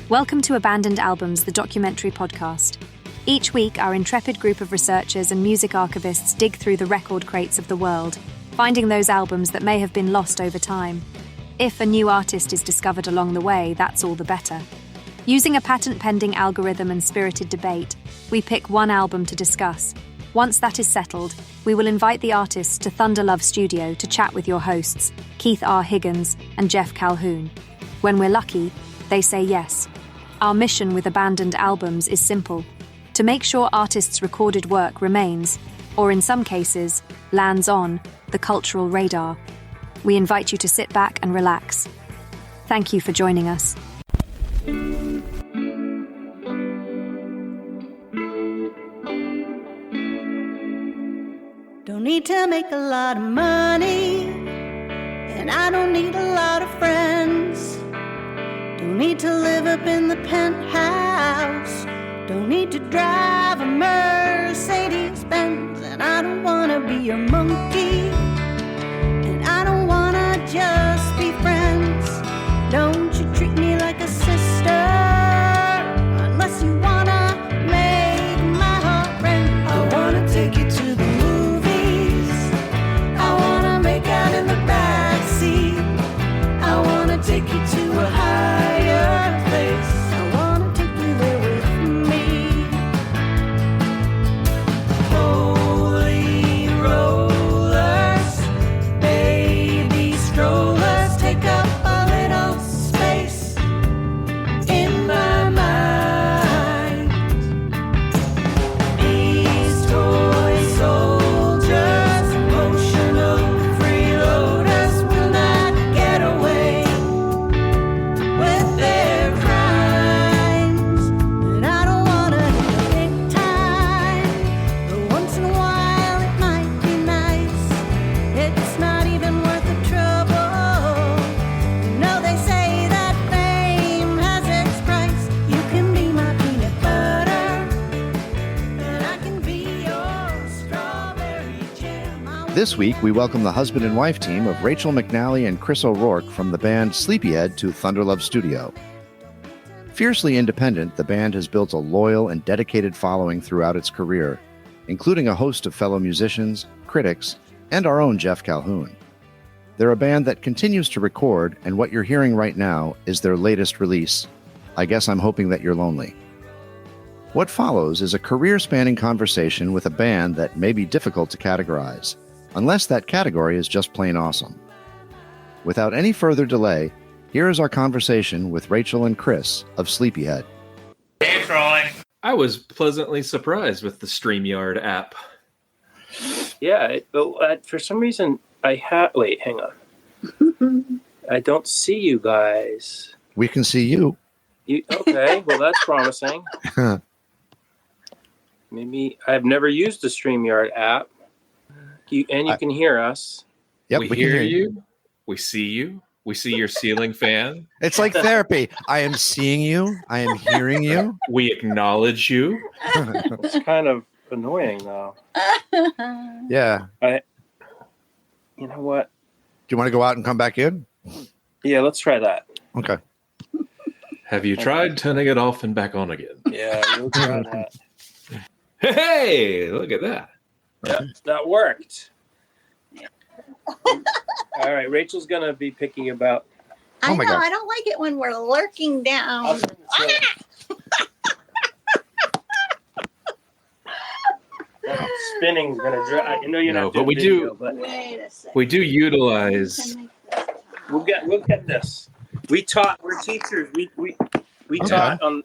Welcome to Abandoned Albums, the documentary podcast. Each week, our intrepid group of researchers and music archivists dig through the record crates of the world, finding those albums that may have been lost over time. If a new artist is discovered along the way, that's all the better. Using a patent-pending algorithm and spirited debate, we pick one album to discuss. Once that is settled, we will invite the artists to Thunderlove Studio to chat with your hosts, Keith R. Higgins and Geoff Calhoun. When we're lucky, they say yes. Our mission with Abandoned Albums is simple: to make sure artists' recorded work remains, or in some cases, lands on, the cultural radar. We invite you to sit back and relax. Thank you for joining us. Don't need to make a lot of money, and I don't need a lot of friends. Don't need to live up in the penthouse. Don't need to drive a Mercedes Benz. And I don't wanna be your monkey, and I don't wanna just be friends. Don't you treat me like a sister, unless you wanna make my heart rent. I wanna take you to the movies. I wanna make out in the backseat. I wanna take you to a higher place. I wanna take you there with me. Holy rollers, baby strollers, take up a little space in my mind. These toy soldiers, emotional freeloaders, will not get away with their crimes. And I don't wanna do it big time, but once in a while it might be nice. It's not even worth the trouble. No, they say that fame has its price. You can be my peanut butter, and I can be your strawberry jam. This week, we welcome the husband and wife team of Rachel McNally and Chris O'Rourke from the band Sleepyhead to Thunderlove Studio. Fiercely independent, the band has built a loyal and dedicated following throughout its career, including a host of fellow musicians, critics, and our own Geoff Calhoun. They're a band that continues to record, and what you're hearing right now is their latest release, I Guess I'm Hoping That You're Lonely. What follows is a career-spanning conversation with a band that may be difficult to categorize, unless that category is just plain awesome. Without any further delay, here is our conversation with Rachel and Chris of Sleepyhead. Hey, Troy. I was pleasantly surprised with the StreamYard app. Yeah, for some reason wait, hang on. I don't see you guys. We can see you. Okay, well that's promising. Maybe I've never used the StreamYard app. You can hear us. Yep, we can hear you. We see you. We see your ceiling fan. It's like therapy. I am seeing you. I am hearing you. We acknowledge you. It's kind of annoying though. Yeah. You know what? Do you want to go out and come back in? Yeah, let's try that. Okay. Have you tried turning it off and back on again? Yeah, we'll try that. Hey, look at that. Yeah, that worked. All right, Rachel's gonna be picking about. I my know, God. I don't like it when we're lurking down. Spinning's gonna drive. I know you're No, not but doing we video, do- but Wait a second. We do utilize. we'll get this. We're teachers. We taught on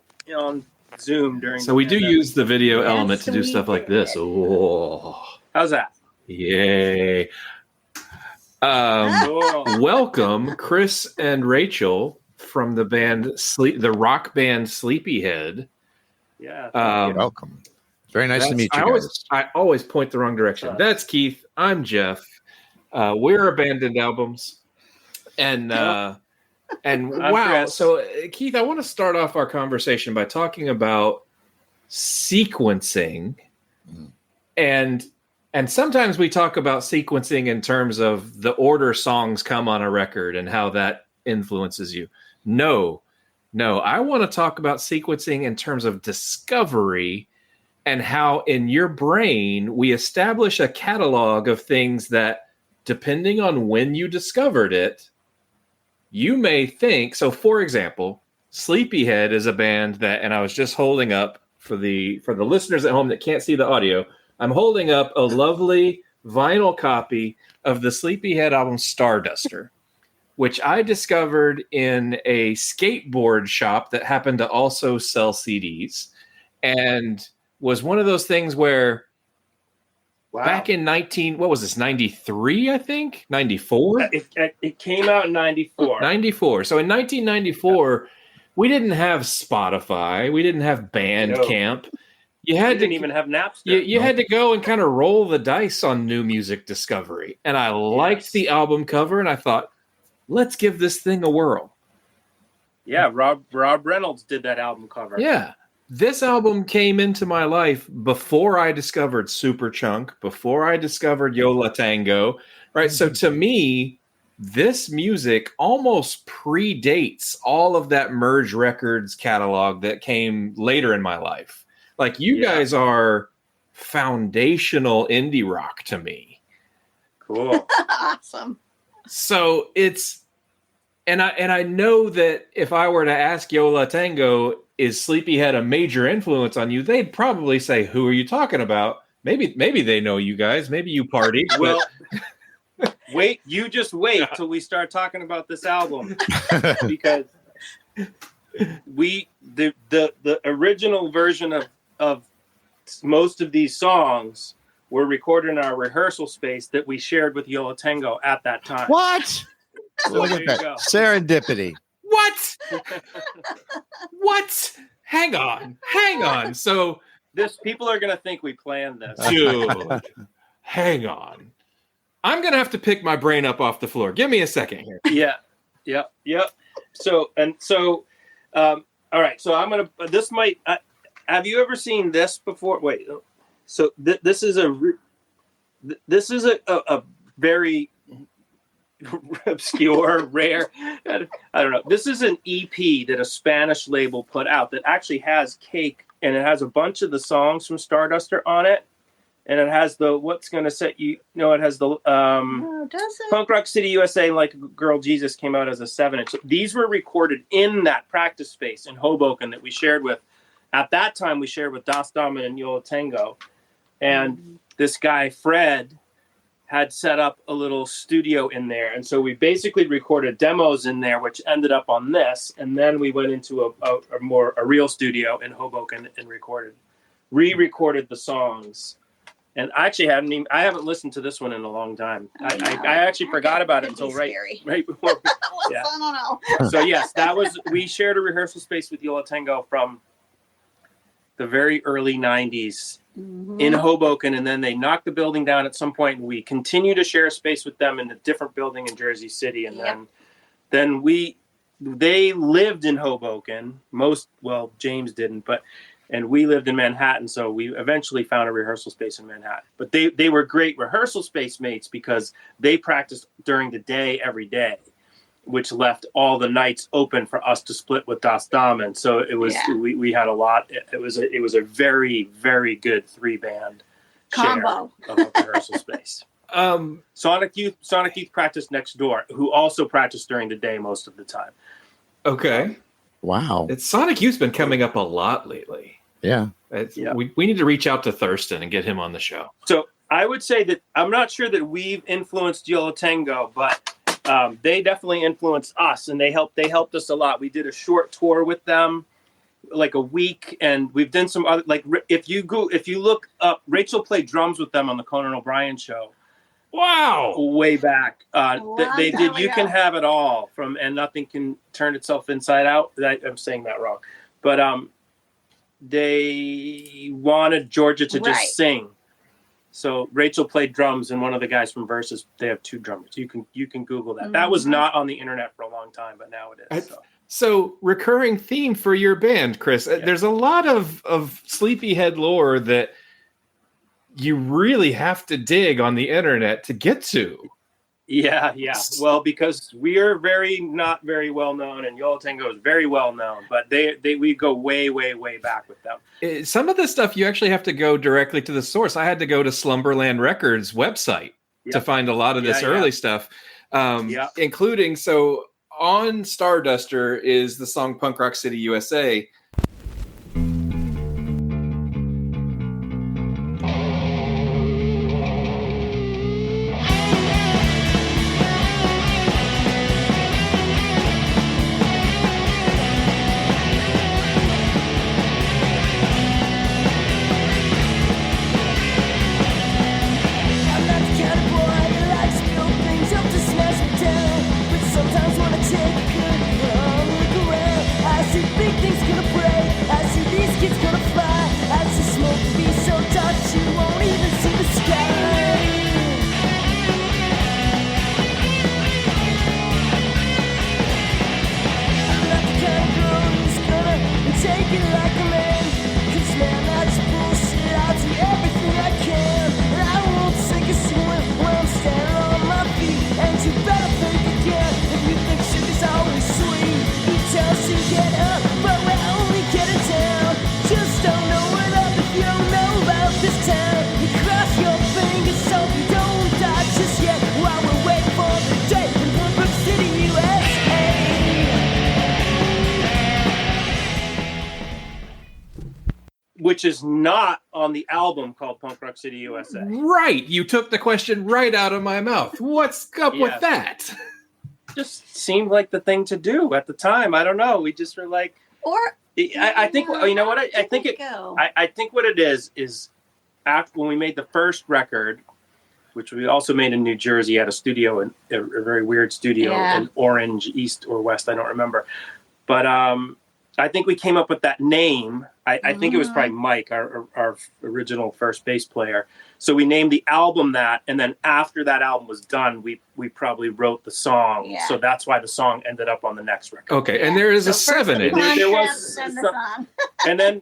Zoom during. So we do pandemic. use the video element to do sweet. stuff like this. Oh, How's that? yay. Cool. Welcome, Chris and Rachel from the band the rock band Sleepyhead. Yeah. Welcome. Very nice to meet you guys. I always point the wrong direction. That's Keith. I'm Geoff. We're Abandoned Albums. And wow. Chris. So, Keith, I want to start off our conversation by talking about sequencing. And sometimes we talk about sequencing in terms of the order songs come on a record and how that influences you. No, No, I want to talk about sequencing in terms of discovery and how in your brain we establish a catalog of things that, depending on when you discovered it, you may think. So, for example, Sleepyhead is a band that, and I was just holding up for the listeners at home that can't see the audio, I'm holding up a lovely vinyl copy of the Sleepyhead album Starduster, which I discovered in a skateboard shop that happened to also sell CDs, and was one of those things where back in 93, I think? 94? It came out in 94. 94. So in 1994, we didn't have Spotify. We didn't have Bandcamp. We didn't even have Napster. You had to go and kind of roll the dice on new music discovery. And I liked the album cover, and I thought, let's give this thing a whirl. Yeah, Rob Reynolds did that album cover. Yeah. This album came into my life before I discovered Superchunk, before I discovered Yola Tango, right? So to me, this music almost predates all of that Merge Records catalog that came later in my life. Like, you guys are foundational indie rock to me. Cool. Awesome. So it's, and I know that if I were to ask Yola Tango, is Sleepyhead a major influence on you? They'd probably say, who are you talking about? Maybe they know you guys. Maybe you party. Well, you just wait till we start talking about this album, because the original version of most of these songs were recorded in our rehearsal space that we shared with Yola Tango at that time. What? So Look there at that. you go. Serendipity. What? What? Hang on. So people are going to think we planned this. Dude, hang on. I'm going to have to pick my brain up off the floor. Give me a second here. Yeah. So, all right. So I'm going to, this might, have you ever seen this before? Wait. So this is a very obscure, rare, I don't know. This is an EP that a Spanish label put out that actually has Cake, and it has a bunch of the songs from Starduster on it. And it has the What's Gonna Set You, it has the does it? Punk Rock City USA, Like a Girl Jesus came out as a 7-inch. So these were recorded in that practice space in Hoboken that we shared with. At that time, we shared with Das Damen and Yola Tango. And this guy, Fred, had set up a little studio in there. And so we basically recorded demos in there, which ended up on this. And then we went into a real studio in Hoboken and re-recorded the songs. And I actually haven't listened to this one in a long time. I actually forgot about it until right before. Yeah. I don't know. So yes, we shared a rehearsal space with Yola Tango from the very early 90s in Hoboken, and then they knocked the building down at some point, and we continued to share a space with them in a different building in Jersey City. And then they lived in Hoboken. James didn't, and we lived in Manhattan, so we eventually found a rehearsal space in Manhattan. But they were great rehearsal space mates because they practiced during the day every day, which left all the nights open for us to split with Das Damen. So it was we had a lot. It was a very, very good 3-band combo of a rehearsal space. Sonic Youth practiced next door, who also practiced during the day most of the time. Okay. Wow. Sonic Youth's been coming up a lot lately. Yeah. We need to reach out to Thurston and get him on the show. So I would say that I'm not sure that we've influenced Yola Tango, but they definitely influenced us, and they helped us a lot. We did a short tour with them, like a week, and we've done some other, like, if you look up, Rachel played drums with them on the Conan O'Brien show. Wow. Way back. They did You Can Have It All from And Nothing Can Turn Itself Inside Out. I'm saying that wrong. But they wanted Georgia to just sing. So Rachel played drums, and one of the guys from Versus, they have 2 drummers. You can Google that. That was not on the internet for a long time, but now it is. So recurring theme for your band, Chris. Yeah. There's a lot of Sleepyhead lore that you really have to dig on the internet to get to. Yeah. Well, because we are not very well known, and Yo La Tengo is very well known, but we go way, way, way back with them. Some of this stuff you actually have to go directly to the source. I had to go to Slumberland Records website to find a lot of this early stuff, including on Starduster is the song Punk Rock City USA. Which is not on the album called Punk Rock City USA. Right. You took the question right out of my mouth. What's up with that? Just seemed like the thing to do at the time. I don't know. We just were like, I think, you know what? I think what it is after when we made the first record, which we also made in New Jersey at a studio, a very weird studio in Orange, East or West. I don't remember. But I think we came up with that name. I think it was probably Mike, our original first bass player. So we named the album that, and then after that album was done, we probably wrote the song. Yeah. So that's why the song ended up on the next record. Okay, and there is a 7-inch. There was and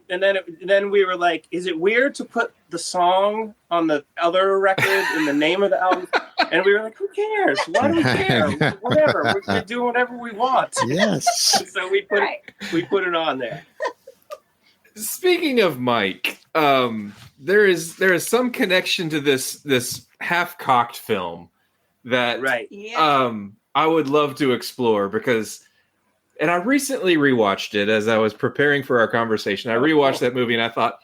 then we were like, is it weird to put the song on the other record in the name of the album? And we were like, who cares? Why do we care? Whatever. We're doing whatever we want. Yes. So we put it on there. Speaking of Mike, there is some connection to this half-cocked film that I would love to explore because, and I recently rewatched it as I was preparing for our conversation. I rewatched that movie and I thought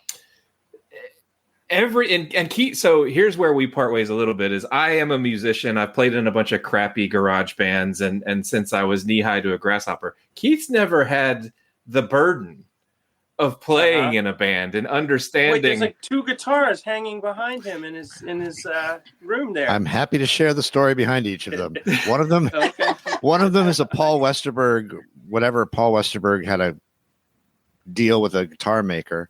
so here's where we part ways a little bit is I am a musician. I've played in a bunch of crappy garage bands and since I was knee high to a grasshopper, Keith's never had the burden of playing in a band and understanding. There's like 2 guitars hanging behind him in his room there. I'm happy to share the story behind each of them. One of them, one of them is a Paul Westerberg. Whatever Paul Westerberg had a deal with a guitar maker,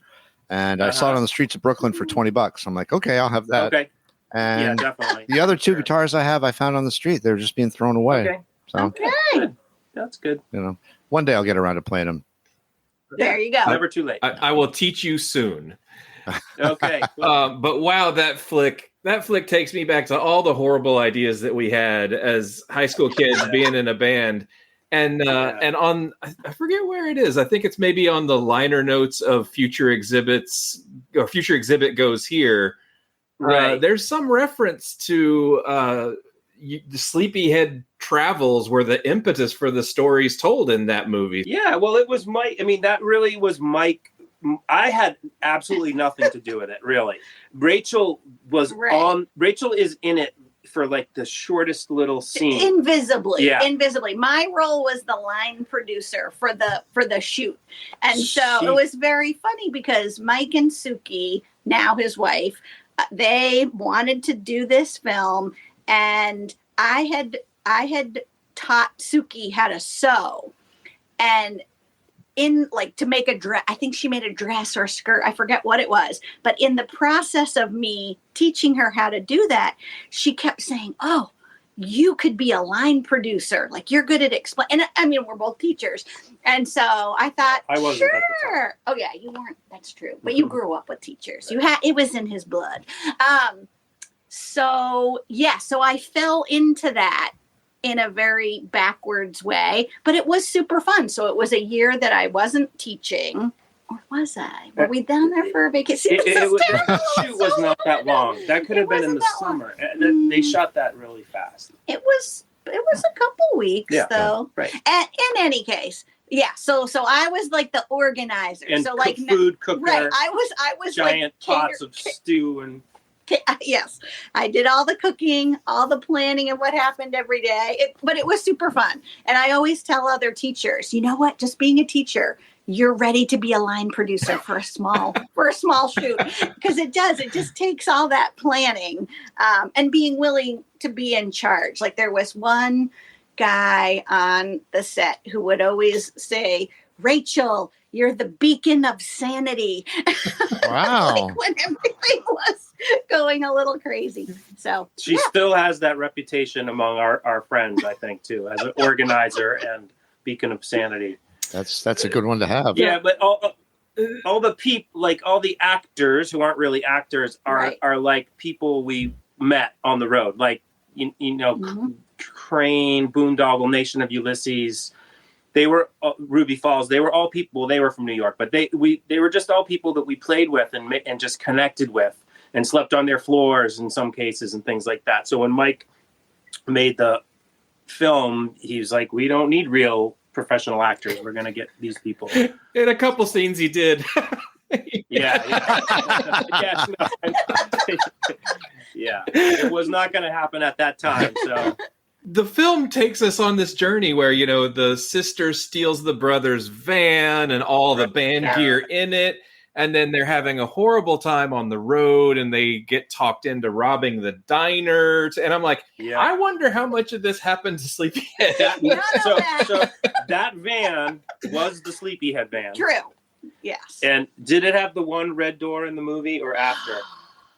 and I saw it on the streets of Brooklyn for $20. I'm like, okay, I'll have that. Okay. And definitely. The other 2 guitars I found on the street. They're just being thrown away. Okay. So, good. That's good. You know, one day I'll get around to playing them. There you go. Never too late. I will teach you soon. Okay. But wow, that flick takes me back to all the horrible ideas that we had as high school kids being in a band. And on, I forget where it is. I think it's maybe on the liner notes of Future Exhibits or Future Exhibit Goes Here. Right. There's some reference to the Sleepyhead travels were the impetus for the stories told in that movie. Yeah, well, it was Mike. I mean, that really was Mike. I had absolutely nothing to do with it, really. Rachel was Rachel is in it for like the shortest little scene. Invisibly. My role was the line producer for the shoot. And so it was very funny because Mike and Suki, now his wife, they wanted to do this film, and I had taught Suki how to sew, and in like to make a dress. I think she made a dress or a skirt. I forget what it was. But in the process of me teaching her how to do that, she kept saying, "Oh, you could be a line producer. Like you're good at explain." And I mean, we're both teachers, and so I thought, I wasn't at the sure. Oh yeah, you weren't. That's true. But you grew up with teachers. You had it was in his blood. So I fell into that in a very backwards way, but it was super fun. So it was a year that I wasn't teaching. Or was I? Were we down there for a vacation? The shoot was not that long. That could have been in the summer. They shot that really fast. It was a couple weeks though. Right. And in any case, so I was like the organizer. And so like food cooker. Right. I was giant like pots of stew and. Yes, I did all the cooking, all the planning of what happened every day. But it was super fun. And I always tell other teachers, you know what? Just being a teacher, you're ready to be a line producer for a small shoot, because it just takes all that planning and being willing to be in charge. Like there was one guy on the set who would always say, Rachel, you're the beacon of sanity. Wow. Like when everything was going a little crazy. So she still has that reputation among our friends, I think, too, as an organizer and beacon of sanity. That's a good one to have. Yeah, but all the people, like all the actors who aren't really actors, are like people we met on the road, like you know, Crane, Boondoggle, Nation of Ulysses. They were Ruby Falls. They were all people. They were from New York, but they were just all people that we played with and just connected with and slept on their floors in some cases and things like that. So when Mike made the film, he was like, "We don't need real professional actors. We're going to get these people." In a couple scenes, he did. Yeah. Yeah. It was not going to happen at that time. So. The film takes us on this journey where, you know, the sister steals the brother's van and all the band gear in it. And then they're having a horrible time on the road and they get talked into robbing the diners. And I'm like, I wonder how much of this happened to Sleepyhead. So that van was the Sleepyhead van. True. Yes. And did it have the one red door in the movie or after?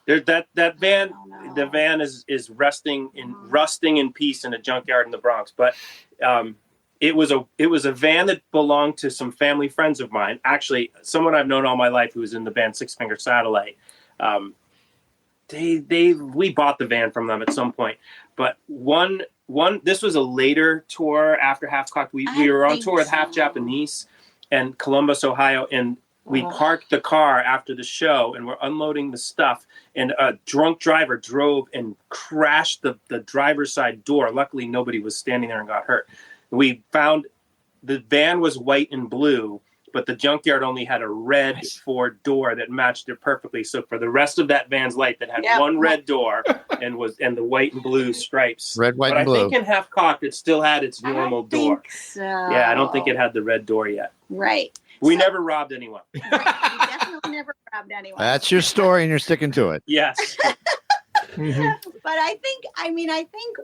That van, the van is rusting in peace in a junkyard in the Bronx. But it was a van that belonged to some family friends of mine. Actually, someone I've known all my life who was in the band Six Finger Satellite. We bought the van from them at some point. But this was a later tour after Half Cocked. We were on tour with Half Japanese and Columbus, Ohio, and we parked the car after the show and we're unloading the stuff, and a drunk driver drove and crashed the driver's side door. Luckily, nobody was standing there and got hurt. We found the van was white and blue, but the junkyard only had a red Ford door that matched it perfectly. So for the rest of that van's life, that had one red door and the white and blue stripes. Red, white, and blue. But I think in Half Cocked, it still had its normal door. Think so. Yeah, I don't think it had the red door yet. Right. We never robbed anyone. We definitely never robbed anyone. That's your story, and you're sticking to it. Yes. But I think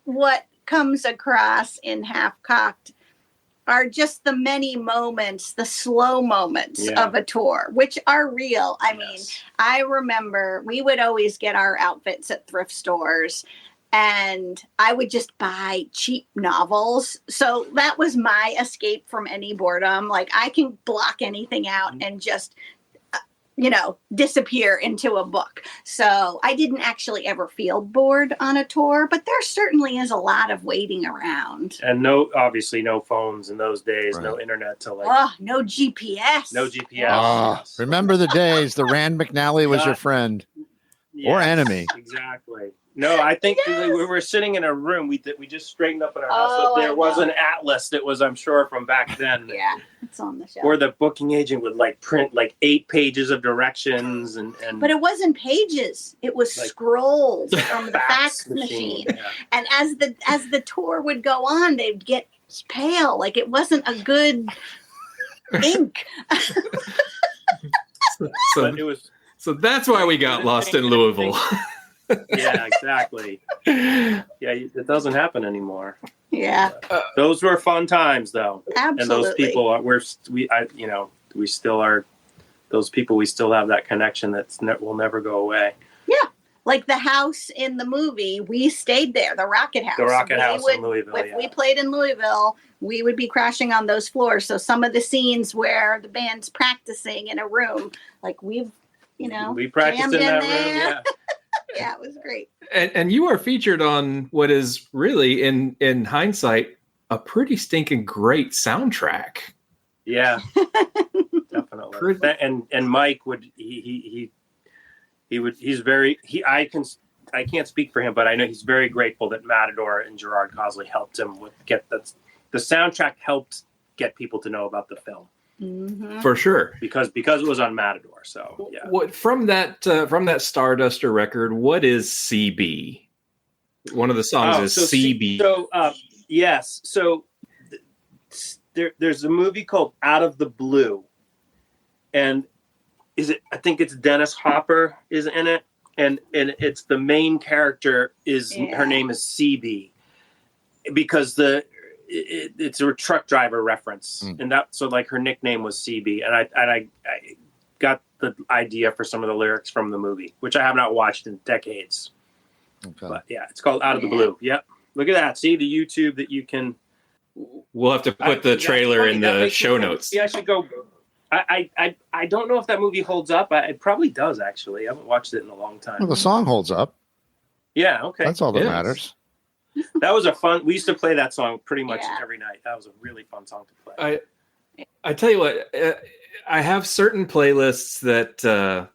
what comes across in Half Cocked are just the many moments, the slow moments of a tour, which are real. I mean, I remember we would always get our outfits at thrift stores, and I would just buy cheap novels. So that was my escape from any boredom. Like I can block anything out and just, disappear into a book. So I didn't actually ever feel bored on a tour, but there certainly is a lot of waiting around. And obviously no phones in those days, no internet to no GPS. No GPS. Remember the days the Rand McNally was your friend or enemy. Exactly. No, I think we were sitting in a room. We just straightened up in our house. There was an atlas that was, I'm sure, from back then. Yeah, it's on the shelf. Or the booking agent would print 8 pages of directions and. But it wasn't pages; it was scrolls from the fax machine. Yeah. And as the tour would go on, they'd get pale. Like it wasn't a good ink. So that's why we got lost in Louisville. Yeah, exactly. Yeah, it doesn't happen anymore. Yeah. Those were fun times, though. Absolutely. And those people we still are. Those people, we still have that connection that will never go away. Yeah, like the house in the movie, we stayed there. The Rocket House. The Rocket House in Louisville. If we played in Louisville, we would be crashing on those floors. So some of the scenes where the band's practicing in a room, we practiced in that room. Yeah. Yeah, it was great. And you are featured on what is really, in hindsight, a pretty stinking great soundtrack. Yeah, definitely. And Mike would he's very I can't speak for him, but I know he's very grateful that Matador and Gerard Cosley helped him the soundtrack helped get people to know about the film. Mm-hmm. For sure, because it was on Matador. So yeah. What from that Starduster record? What is CB? One of the songs is CB. Yes. So there's a movie called Out of the Blue, and I think it's Dennis Hopper is in it, and it's the main character her name is CB, because it's a truck driver reference, and so like her nickname was CB, and I got the idea for some of the lyrics from the movie, which I have not watched in decades. Okay. But yeah, it's called Out of the Blue. Yep, look at that. See the YouTube that you can. We'll have to put the trailer in the show notes. Yeah, I should go. I don't know if that movie holds up. It probably does, actually. I haven't watched it in a long time. Well, the song holds up. Yeah, okay. That's all that matters. That was we used to play that song pretty much every night. That was a really fun song to play. I tell you what, I have certain playlists that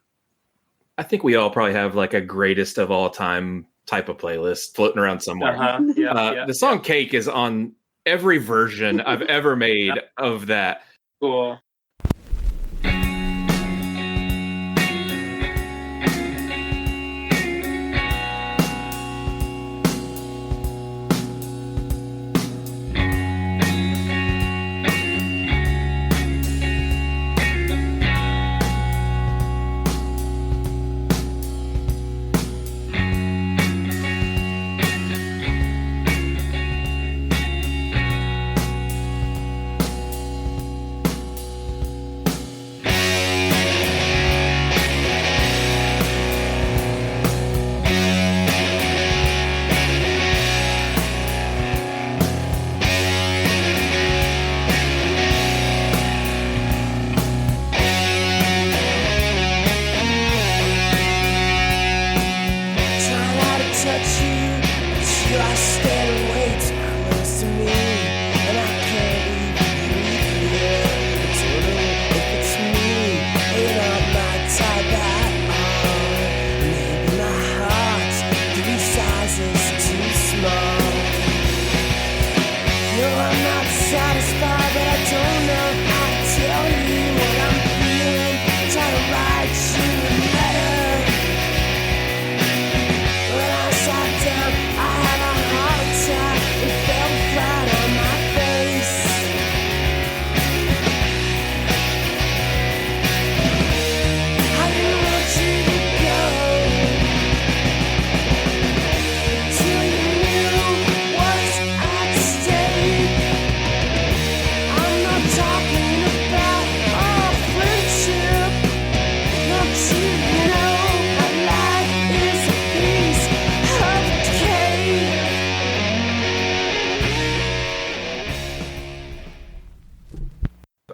I think we all probably have like a greatest of all time type of playlist floating around somewhere. The song Cake is on every version I've ever made of that. Cool.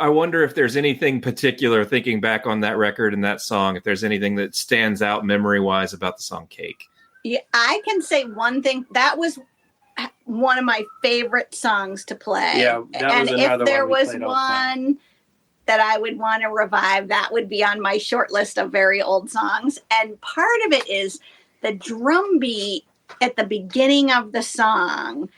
I wonder if there's anything particular, thinking back on that record and that song, if there's anything that stands out memory-wise about the song Cake. Yeah, I can say one thing. That was one of my favorite songs to play. Yeah, and if there was one that I would want to revive, that would be on my short list of very old songs. And part of it is the drum beat at the beginning of the song.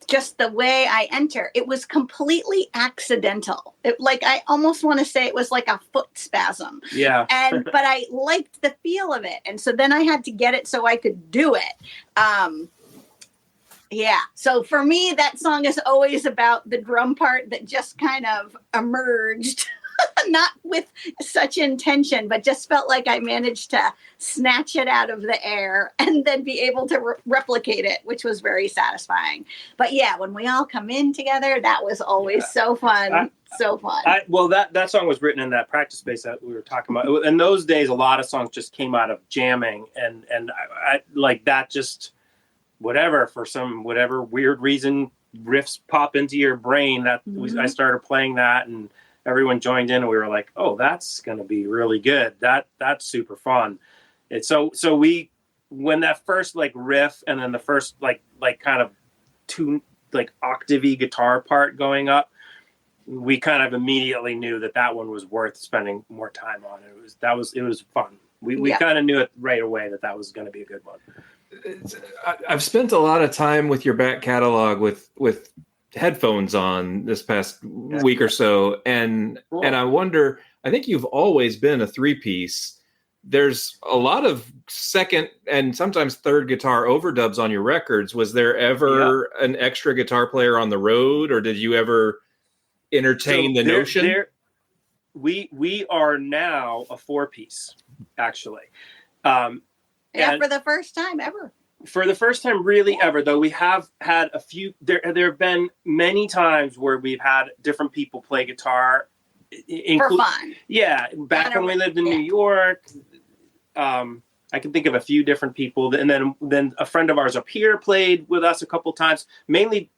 Just the way I enter, it was completely accidental. I almost want to say it was like a foot spasm. Yeah. But I liked the feel of it. And so then I had to get it so I could do it. Yeah. So for me, that song is always about the drum part that just kind of emerged, not with such intention, but just felt like I managed to snatch it out of the air and then be able to replicate it, which was very satisfying. But yeah, when we all come in together, that was always so fun. So fun. Well, that song was written in that practice space that we were talking about. In those days, a lot of songs just came out of jamming, and I like that. Just for some weird reason, riffs pop into your brain. I started playing that, and everyone joined in, and we were like, "Oh, that's going to be really good. That's super fun." It's so we when that first like riff and then the first like kind of two like octavey guitar part going up, we kind of immediately knew that one was worth spending more time on. It was fun. We kind of knew it right away that was going to be a good one. I've spent a lot of time with your back catalog with headphones on this past week or so, and cool. And I wonder, I think you've always been a 3-piece. There's a lot of second and sometimes third guitar overdubs on your records. Was there ever an extra guitar player on the road, or did you ever entertain the notion? We are now a 4-piece, actually. For the first time ever. For the first time really ever, though, we have had a few, there have been many times where we've had different people play guitar. For fun. Yeah, back when we lived in New York, I can think of a few different people. And then a friend of ours up here played with us a couple times. Mainly,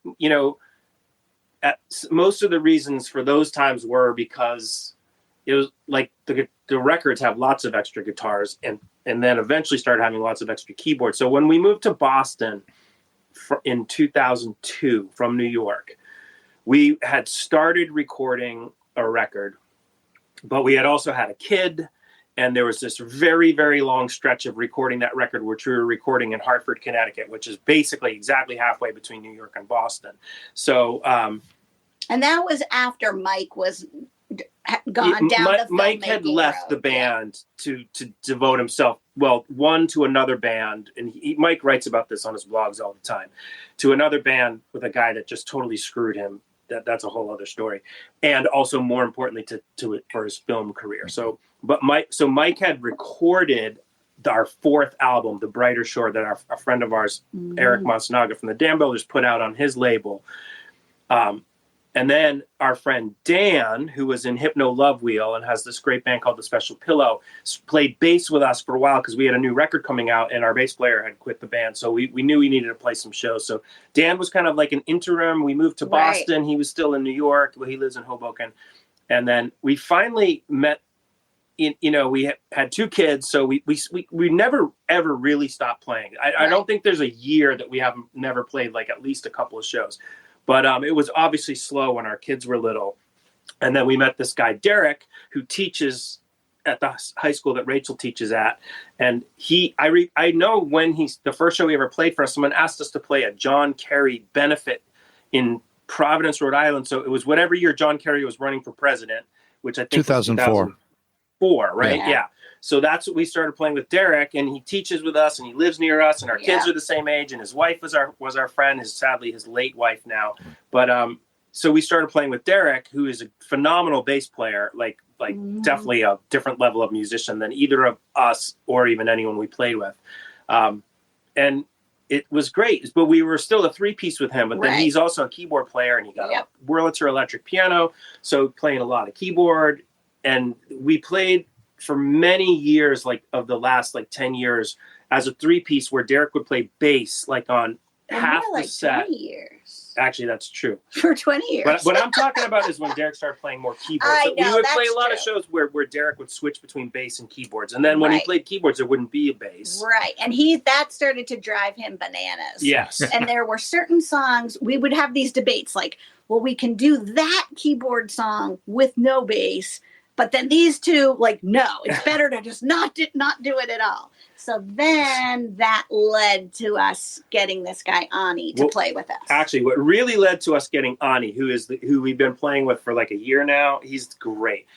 most of the reasons for those times were because it was like the records have lots of extra guitars and then eventually started having lots of extra keyboards. So when we moved to Boston in 2002 from New York, we had started recording a record, but we had also had a kid, and there was this very, very long stretch of recording that record, which we were recording in Hartford, Connecticut, which is basically exactly halfway between New York and Boston. So, and that was after Mike was gone down. Mike had left the band to devote himself, one to another band, and Mike writes about this on his blogs all the time, to another band with a guy that just totally screwed him. That's a whole other story, and also more importantly for his film career. So Mike had recorded our 4th album, The Brighter Shore, that a friend of ours, Eric Masanaga from the Dam Builders, put out on his label. And then our friend Dan, who was in Hypno Love Wheel and has this great band called The Special Pillow, played bass with us for a while because we had a new record coming out and our bass player had quit the band. So we knew we needed to play some shows. So Dan was kind of like an interim. We moved to Boston. Right. He was still in New York. He lives in Hoboken. And then we finally met. We had 2 kids, so we never ever really stopped playing. I don't think there's a year that we haven't never played like at least a couple of shows. But it was obviously slow when our kids were little. And then we met this guy, Derek, who teaches at the high school that Rachel teaches at. And I know when the first show we ever played for us, someone asked us to play a John Kerry benefit in Providence, Rhode Island. So it was whatever year John Kerry was running for president, which I think 2004, right? Yeah. So that's what we started playing with Derek, and he teaches with us, and he lives near us, and our kids are the same age, and his wife was our friend, sadly his late wife now. But so we started playing with Derek, who is a phenomenal bass player, like definitely a different level of musician than either of us or even anyone we played with. And it was great, but we were still a 3-piece with him. But then he's also a keyboard player, and he got a Wurlitzer electric piano, so playing a lot of keyboard. And we played for many years, like of the last 10 years, as a 3-piece where Derek would play bass on half the set. 20 years. Actually, that's true. For 20 years. But what I'm talking about is when Derek started playing more keyboards. So we would play a lot of shows where Derek would switch between bass and keyboards. And then when he played keyboards, there wouldn't be a bass. Right. And that started to drive him bananas. Yes. And there were certain songs, we would have these debates like, well, we can do that keyboard song with no bass. But then these two, no, it's better to just not do it at all. So then that led to us getting this guy, Ani, to play with us. Actually, what really led to us getting Ani, who we've been playing with for a year now, he's great.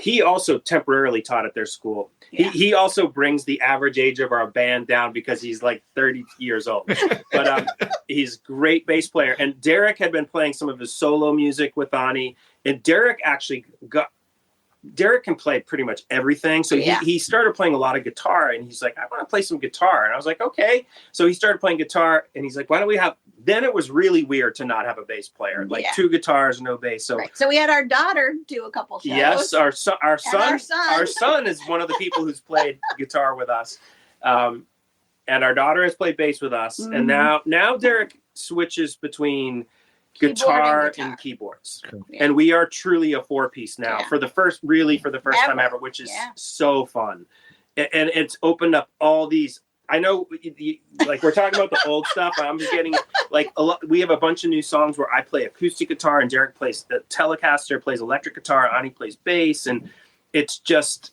He also temporarily taught at their school. Yeah. He also brings the average age of our band down because he's 30 years old. But he's a great bass player. And Derek had been playing some of his solo music with Ani. And Derek can play pretty much everything. So he started playing a lot of guitar, and he's like, I want to play some guitar. And I was like, okay. So he started playing guitar, and he's like, why don't we then it was really weird to not have a bass player, 2 guitars, no bass. So, so we had our daughter do a couple shows. Yes. Our son is one of the people who's played guitar with us. And our daughter has played bass with us. Mm-hmm. And now Derek switches between guitar and keyboards. Cool. Yeah. And we are truly a 4-piece now for the first time ever, which is so fun. And it's opened up all these I know, like we're talking about the old stuff. I'm just getting like a lot. We have a bunch of new songs where I play acoustic guitar and Derek plays the Telecaster, plays electric guitar, Ani plays bass, and it's just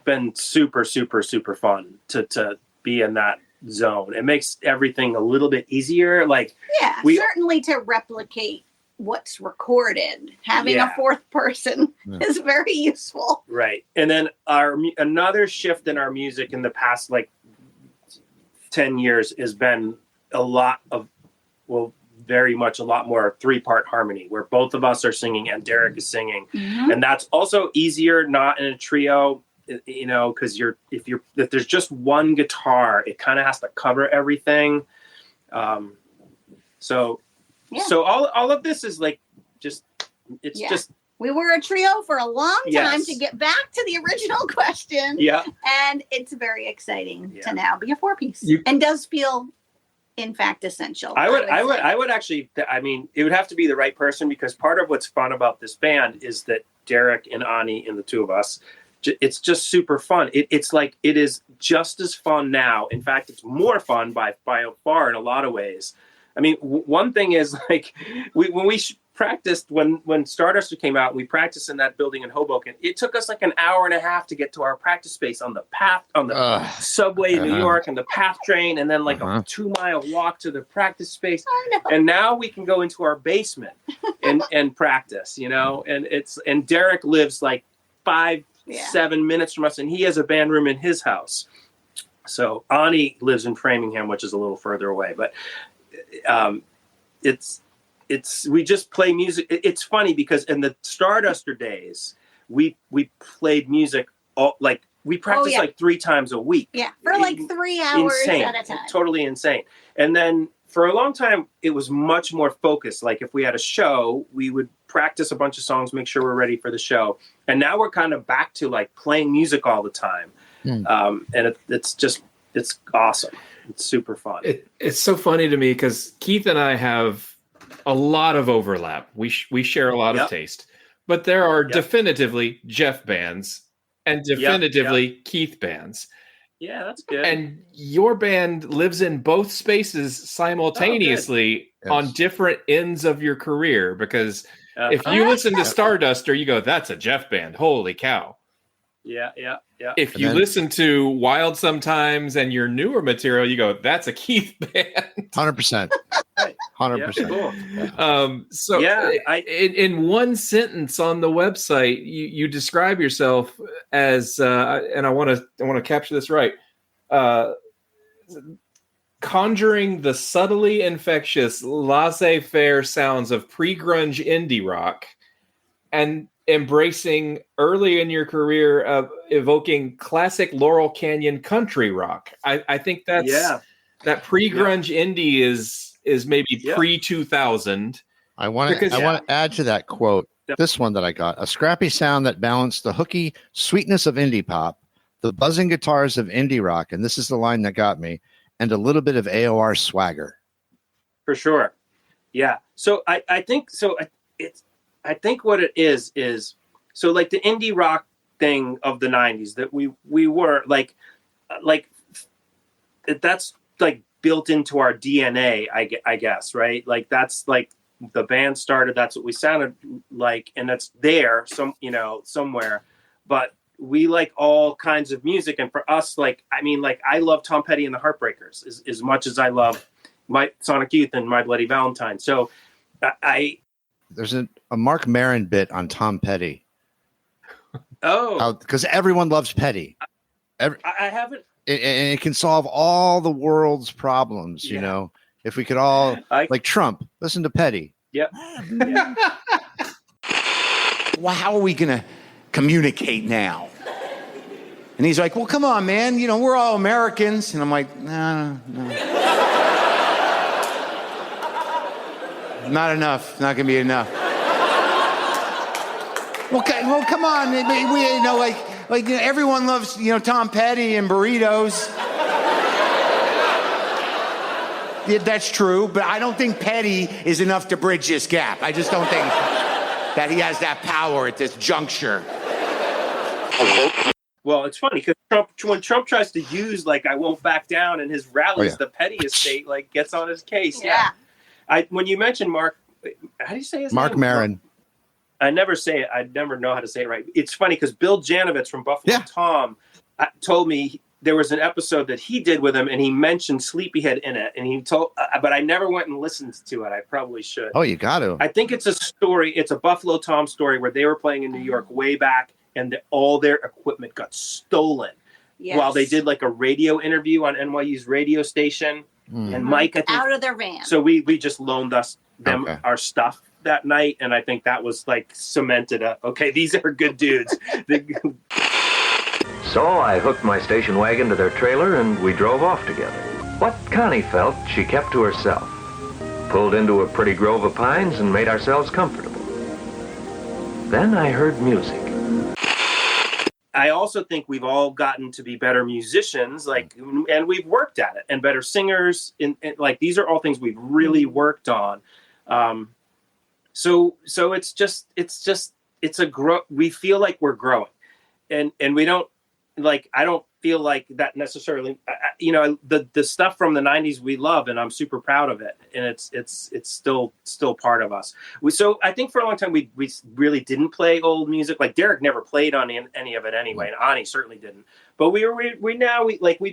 been super, super, super fun to be in that zone. It makes everything a little bit easier. Like certainly to replicate what's recorded, having a fourth person is very useful. Right. And then another shift in our music in the past like 10 years has been very much a lot more 3-part harmony where both of us are singing and Derek is singing. And that's also easier not in a trio, you know, because if there's just one guitar, it kind of has to cover everything. So all of this is like just we were a trio for a long time to get back to the original question. Yeah. And it's very exciting to now be a 4-piece and does feel in fact essential. I would actually, I mean, it would have to be the right person because part of what's fun about this band is that Derek and Ani and the two of us, it's just super fun. It's like, it is just as fun now. In fact, it's more fun by far in a lot of ways. I mean, one thing is like when we practiced, when Starduster came out, we practiced in that building in Hoboken. It took us like an hour and a half to get to our practice space on the subway in New York and the PATH train, and then like a 2-mile walk to the practice space. And now we can go into our basement and practice, you know. And Derek lives like 5-7 minutes from us, and he has a band room in his house. So Ani lives in Framingham, which is a little further away, but. We just play music. It's funny because in the Starduster days, we played music we practiced like 3 times a week. Yeah, for like 3 hours at a time. Totally insane. And then for a long time, it was much more focused. Like if we had a show, we would practice a bunch of songs, make sure we're ready for the show. And now we're kind of back to like playing music all the time. And it's awesome. It's super fun. It's so funny to me because Keith and I have a lot of overlap. We share a lot of taste, but there are definitively Geoff bands and definitively Keith bands. Yeah, that's good. And your band lives in both spaces simultaneously on different ends of your career because if you listen to Starduster, you go, that's a Geoff band. Holy cow. Yeah. If you listen to Wild Sometimes and your newer material, you go, that's a Keith band. 100%. 100%. Cool. In one sentence on the website, you describe yourself as, and I want to capture this right, conjuring the subtly infectious, laissez-faire sounds of pre-grunge indie rock, and embracing early in your career evoking classic Laurel Canyon country rock. I think that's that pre-grunge indie is maybe pre-2000. I want to add to that quote this one that I got: a scrappy sound that balanced the hooky sweetness of indie pop, the buzzing guitars of indie rock, and this is the line that got me, and a little bit of AOR swagger. For sure. Yeah. So I think what it is so like the indie rock thing of the 90s that we were like that's like built into our DNA, I guess, right? Like that's like the band started, that's what we sounded like, and that's there somewhere. But we like all kinds of music, and for us, like I love Tom Petty and the Heartbreakers as much as I love my Sonic Youth and My Bloody Valentine. So there's a Mark Maron bit on Tom Petty. Oh, because everyone loves Petty. I haven't. And it can solve all the world's problems, you know. If we could all, like Trump, listen to Petty. Yep. Well, how are we going to communicate now? And he's like, well, come on, man. You know, we're all Americans. And I'm like, no. Not enough. Not going to be enough. Well, come on. Everyone loves, Tom Petty and burritos. Yeah, that's true, but I don't think Petty is enough to bridge this gap. I just don't think that he has that power at this juncture. Well, it's funny because when Trump tries to use like "I won't back down" in his rallies, the petty estate like gets on his case. Yeah. When you mentioned Mark, how do you say his Mark name? Maron. I never say it. I never know how to say it right. It's funny because Bill Janovitz from Buffalo Tom told me there was an episode that he did with him, and he mentioned Sleepyhead in it. And he told, but I never went and listened to it. I probably should. Oh, you got to. I think it's a story. It's a Buffalo Tom story where they were playing in New York way back, and all their equipment got stolen while they did like a radio interview on NYU's radio station. And Mike, I think, out of their van. So we just loaned them our stuff that night, and I think that was like cemented up. Okay, these are good dudes. So I hooked my station wagon to their trailer and we drove off together. What Connie felt, she kept to herself. Pulled into a pretty grove of pines and made ourselves comfortable. Then I heard music. I also think we've all gotten to be better musicians, and we've worked at it, and better singers. And like these are all things we've really worked on. So it's a grow. We feel like we're growing, and we don't I don't feel like that necessarily. The stuff from the '90s we love, and I'm super proud of it, and it's still part of us. So I think for a long time we really didn't play old music. Like Derek never played on any of it anyway, and Ani certainly didn't. But we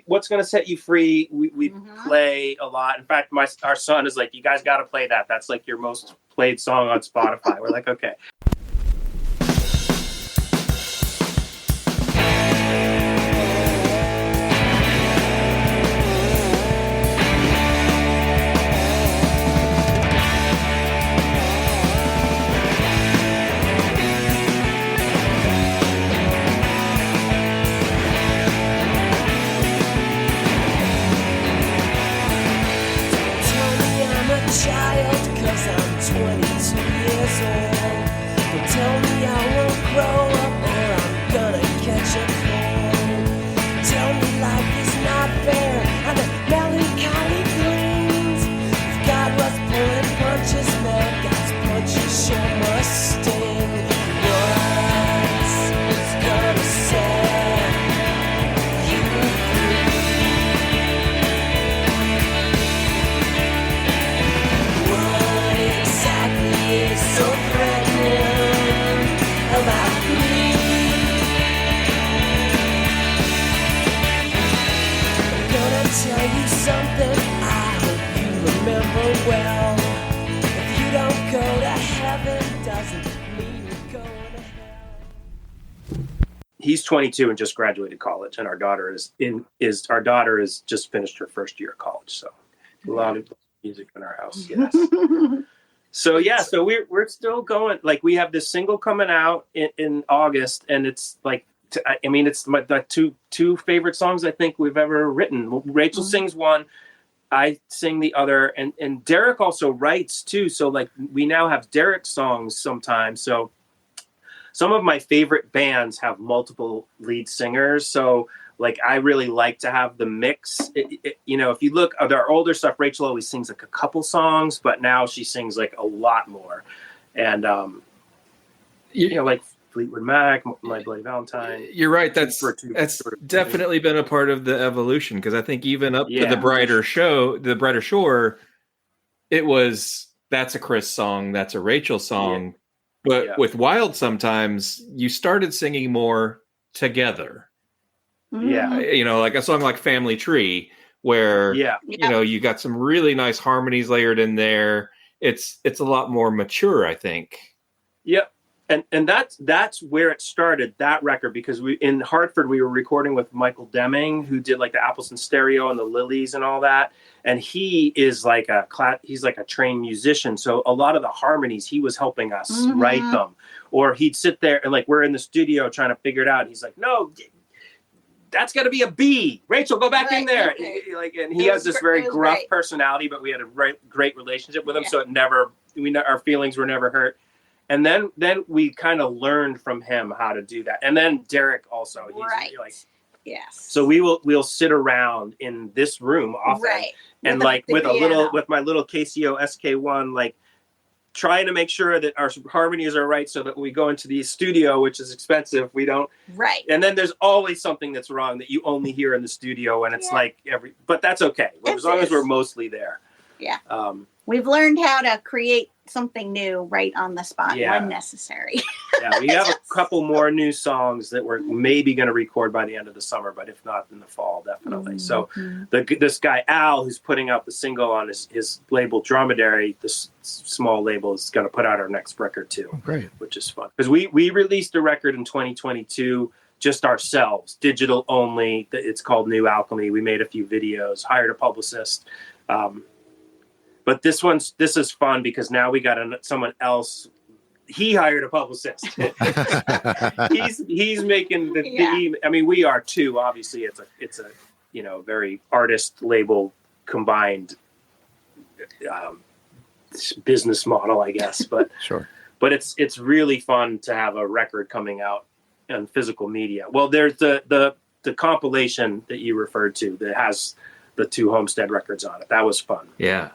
what's going to set you free? We play a lot. In fact, our son is like, you guys got to play that. That's like your most played song on Spotify. We're like, okay. He's 22 and just graduated college, and our daughter is just finished her first year of college. So a lot of music in our house. Yes. So we're still going. Like we have this single coming out in August, and it's like it's my two favorite songs I think we've ever written. Rachel sings one, I sing the other, and Derek also writes too. So like we now have Derek songs sometimes. So some of my favorite bands have multiple lead singers. So like I really like to have the mix. If you look at our older stuff, Rachel always sings like a couple songs, but now she sings like a lot more. And like Fleetwood Mac, My Bloody Valentine. You're right. That's definitely been a part of the evolution, because I think even up to the Brighter Shore, it was that's a Chris song, that's a Rachel song. Yeah. But with Wild, sometimes you started singing more together. Yeah. Like a song like Family Tree, where you got some really nice harmonies layered in there. It's a lot more mature, I think. Yep. And that's where it started, that record, because in Hartford we were recording with Michael Deming, who did like the Appleton Stereo and the Lilies and all that. And he is like he's like a trained musician. So a lot of the harmonies he was helping us write them, or he'd sit there and like we're in the studio trying to figure it out. He's like, no, that's got to be a B. Rachel, go back in there. Okay. And he has this very gruff personality, but we had a great relationship with him, so our feelings were never hurt. And then we kind of learned from him how to do that. And then Derek also, he's like, yes. So we'll sit around in this room often, and like with my little Casio SK1, like trying to make sure that our harmonies are right so that when we go into the studio, which is expensive, we don't. Right. And then there's always something that's wrong that you only hear in the studio, and it's like but that's okay. As long as we're mostly there. Yeah. We've learned how to create something new right on the spot when necessary. Yeah, we have a couple more new songs that we're maybe going to record by the end of the summer, but if not, in the fall, definitely. Mm-hmm. So this guy, Al, who's putting out the single on his label Dromedary, this small label, is going to put out our next record too. Oh, great. Which is fun. Because we released a record in 2022, just ourselves, digital only. It's called New Alchemy. We made a few videos, hired a publicist. But this is fun because now we got someone else. He hired a publicist. he's making I mean, we are too. Obviously, it's a very artist label combined business model, I guess. But sure. But it's really fun to have a record coming out on physical media. Well, there's the compilation that you referred to that has the 2 Homestead records on it. That was fun. Yeah.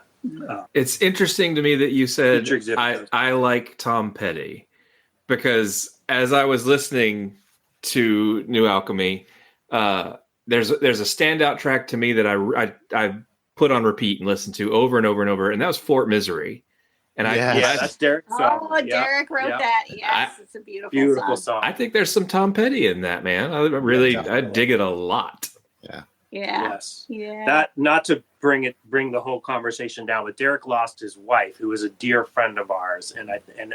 It's interesting to me that you said I like Tom Petty, because as I was listening to New Alchemy, there's a standout track to me that I put on repeat and listened to over and over and over, and that was Fort Misery. And that's Derek's song. Oh, Derek wrote that. Yes, it's a beautiful song. I think there's some Tom Petty in that, man. I dig it a lot. Yeah. Yes. Yeah. That, not to bring the whole conversation down, but Derek lost his wife, who was a dear friend of ours, and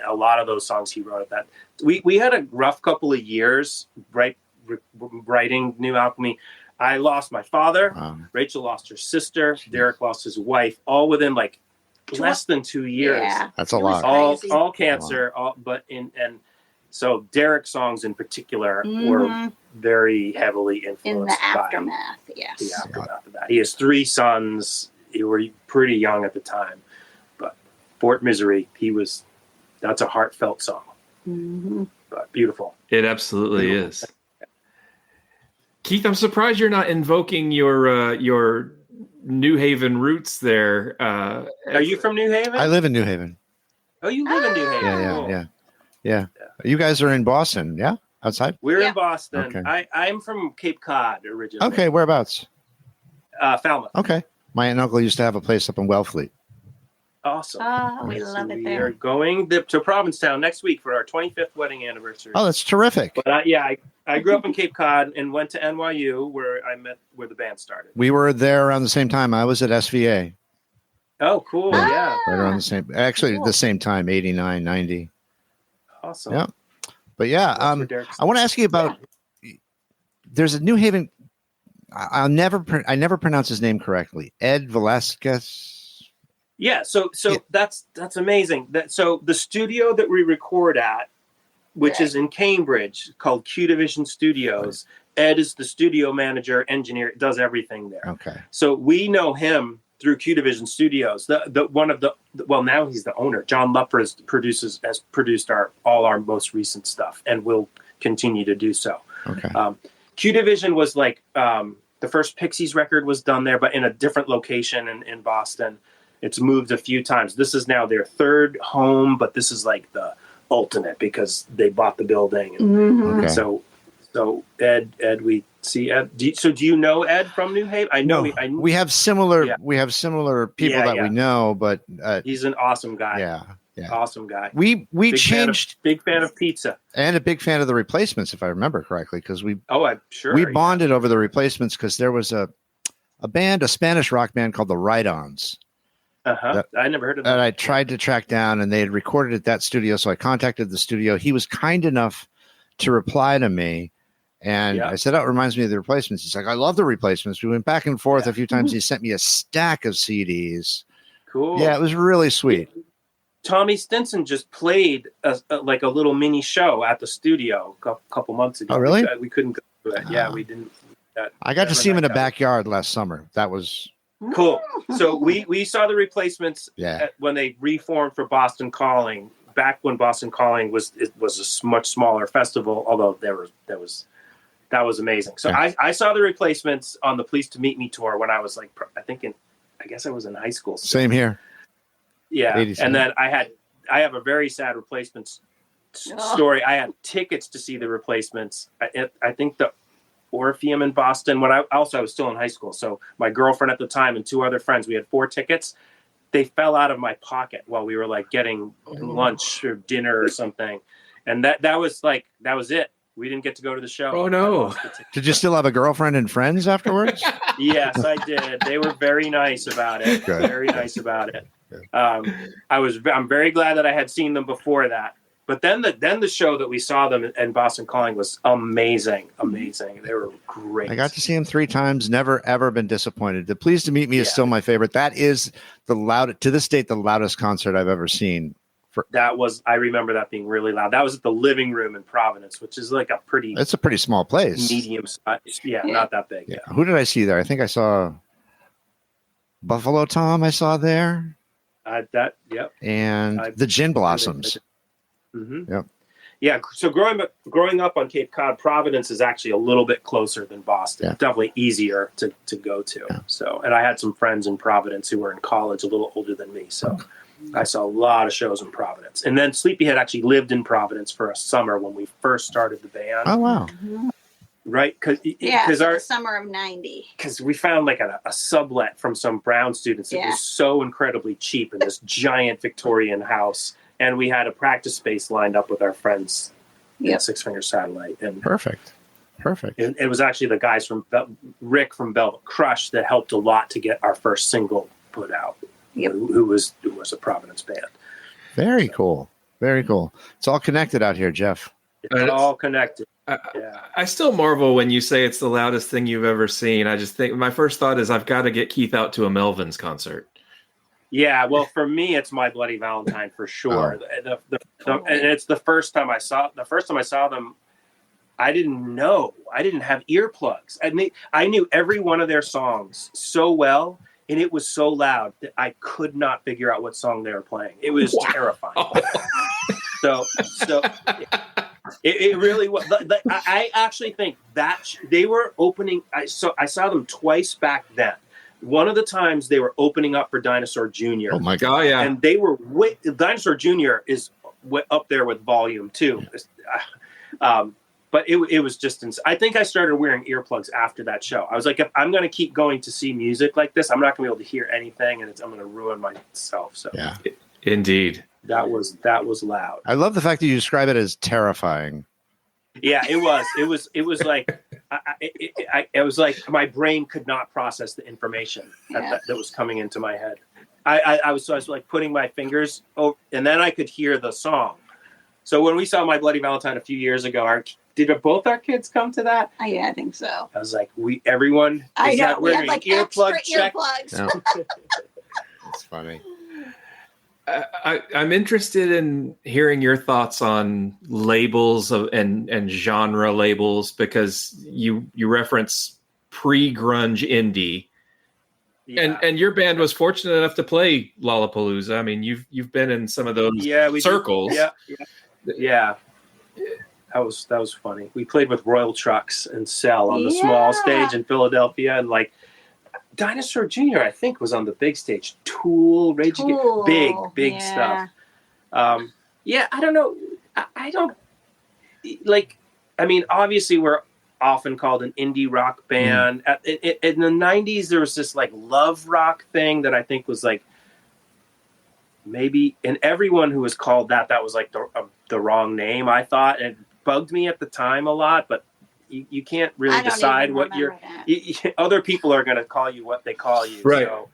a lot of those songs he wrote. That we had a rough couple of years writing New Alchemy. I lost my father. Rachel lost her sister. Derek lost his wife. All within less than 2 years. Yeah. That's a lot. All cancer. So Derek's songs in particular were very heavily influenced in the aftermath. Yes. The aftermath of that. He has 3 sons. They were pretty young at the time, but Fort Misery, that's a heartfelt song, but beautiful. It absolutely is. Keith, I'm surprised you're not invoking your New Haven roots there. Are you from New Haven? I live in New Haven. Oh, you live in New Haven. Yeah. You guys are in Boston, yeah? Outside? We're in Boston. Okay. I'm from Cape Cod originally. Okay, whereabouts? Falmouth. Okay. My aunt and uncle used to have a place up in Wellfleet. Awesome. Oh, we love it there. We are going to Provincetown next week for our 25th wedding anniversary. Oh, that's terrific. But I grew up in Cape Cod and went to NYU where the band started. We were there around the same time. I was at SVA. Oh, cool. Yeah. Right around the same time, 89, 90. Awesome. Yeah. But I want to ask you about, there's a New Haven, I never pronounce his name correctly. Ed Velasquez. Yeah. So that's amazing. So the studio that we record at, which is in Cambridge, called Q Division Studios. Right. Ed is the studio manager, engineer, does everything there. Okay. So we know him through Q Division Studios. Now he's the owner. John Lupper has produced all our most recent stuff and will continue to do so. Okay. Q Division was the first Pixies record was done there, but in a different location in Boston. It's moved a few times. This is now their 3rd home, but this is the ultimate because they bought the building. And okay. So Ed, we see Ed. Do you know Ed from New Haven? I know. We have similar people that we know, but he's an awesome guy. Yeah. Awesome guy. We changed. Big fan of pizza and a big fan of the Replacements, if I remember correctly, because I'm sure we bonded over the Replacements because there was a Spanish rock band called the Ride-Ons. I never heard of that. That I tried to track down, and they had recorded at that studio. So I contacted the studio. He was kind enough to reply to me. And I said, "Oh, it reminds me of the Replacements." He's like, "I love the Replacements." We went back and forth a few times. He sent me a stack of CDs. Cool. Yeah, it was really sweet. Tommy Stinson just played a little mini show at the studio a couple months ago. Oh, really? We couldn't go to it. Yeah, we didn't. I got to see him in a backyard last summer. That was cool. So we saw the Replacements when they reformed for Boston Calling. Back when Boston Calling was a much smaller festival, although that was amazing. So I saw the Replacements on the Pleased to Meet Me tour when I was I guess I was in high school. Same here. Yeah, 87. And then I I have a very sad replacements story. I had tickets to see the Replacements. I think the Orpheum in Boston. When I was still in high school, so my girlfriend at the time and 2 other friends, we had 4 tickets. They fell out of my pocket while we were like getting lunch or dinner or something, and that was it. We didn't get to go to the show. Oh no! Did you still have a girlfriend and friends afterwards? Yes, I did. They were very nice about it. Good. Very nice about it. I'm very glad that I had seen them before that. But then the show that we saw them in Boston Calling was amazing. They were great. I got to see him 3 times. Never ever been disappointed. The Pleased to Meet Me is still my favorite. That is to this date the loudest concert I've ever seen. I remember that being really loud. That was at the Living Room in Providence, which is like it's a pretty small place. Medium size. Yeah, not that big. Yeah. Who did I see there? I think I saw Buffalo Tom. I saw there. Yep. And the Gin Blossoms. Mm-hmm. Yep. Yeah. So growing up on Cape Cod, Providence is actually a little bit closer than Boston. Yeah. Definitely easier to go to. Yeah. So, and I had some friends in Providence who were in college, a little older than me. So I saw a lot of shows in Providence. And then Sleepyhead actually lived in Providence for a summer when we first started the band. Oh, wow. Mm-hmm. Right? Because our summer of 90. Because we found like a sublet from some Brown students. It was so incredibly cheap in this giant Victorian house. And we had a practice space lined up with our friends at Six Finger Satellite. And Perfect. It was actually the guys from Rick from Velvet Crush that helped a lot to get our first single put out. Yep. Who was a Providence band. Very cool. Very cool. It's all connected out here, Geoff. It's all connected. I still marvel when you say it's the loudest thing you've ever seen. I just think my first thought is I've got to get Keith out to a Melvins concert. Yeah, well, for me, it's My Bloody Valentine for sure. And it's the first time I saw them. I didn't have earplugs. I knew every one of their songs so well, and it was so loud that I could not figure out what song they were playing. It was terrifying. So it really was. I actually think that they were opening. I saw them twice back then. One of the times they were opening up for Dinosaur Jr. Oh my God! Yeah, and they were Dinosaur Jr. is up there with Volume 2. But it was just I think I started wearing earplugs after that show. I was like, if I'm going to keep going to see music like this, I'm not going to be able to hear anything, and I'm going to ruin myself. So yeah, indeed, that was loud. I love the fact that you describe it as terrifying. Yeah, it was. It was like it was like my brain could not process the information that was coming into my head. I was like putting my fingers over, and then I could hear the song. So when we saw My Bloody Valentine a few years ago, did both our kids come to that? Yeah, I think so. I was like, everyone. I know. We had like extra check? earplugs. No. That's funny. I'm interested in hearing your thoughts on labels and genre labels, because you reference pre-grunge indie, and your band was fortunate enough to play Lollapalooza. I mean, you've been in some of those circles. Yeah. That was funny. We played with Royal Trucks and Cell on the small stage in Philadelphia, and like Dinosaur Jr. I think was on the big stage. Tool, Rage Against, big stuff. I don't know. I don't like. I mean, obviously, we're often called an indie rock band. In the '90s, there was this like love rock thing that I think was like maybe, and everyone who was called that was like the wrong name. I thought, and it bugged me at the time a lot, but. You can't really decide what other people are going to call you what they call you. Right. So,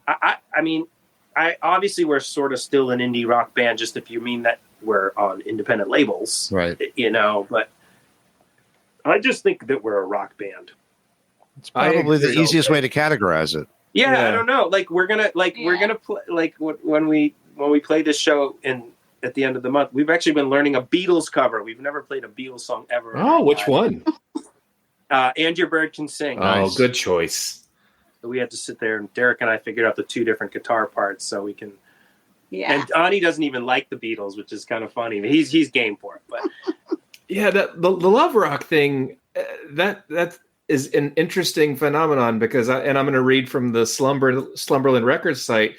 I mean, obviously we're sort of still an indie rock band, just if you mean that we're on independent labels, right? But I just think that we're a rock band. It's probably the easiest way to categorize it. Yeah, I don't know. Like we're gonna play like when we play this show at the end of the month, we've actually been learning a Beatles cover. We've never played a Beatles song ever. Oh, which one? And Your Bird Can Sing. Oh, nice. Good choice. So we had to sit there, and Derek and I figured out the 2 different guitar parts so we can. Yeah. And Ani doesn't even like the Beatles, which is kind of funny. He's game for it, but. Yeah, the love rock thing, that is an interesting phenomenon, because I'm going to read from the Slumberland Records site.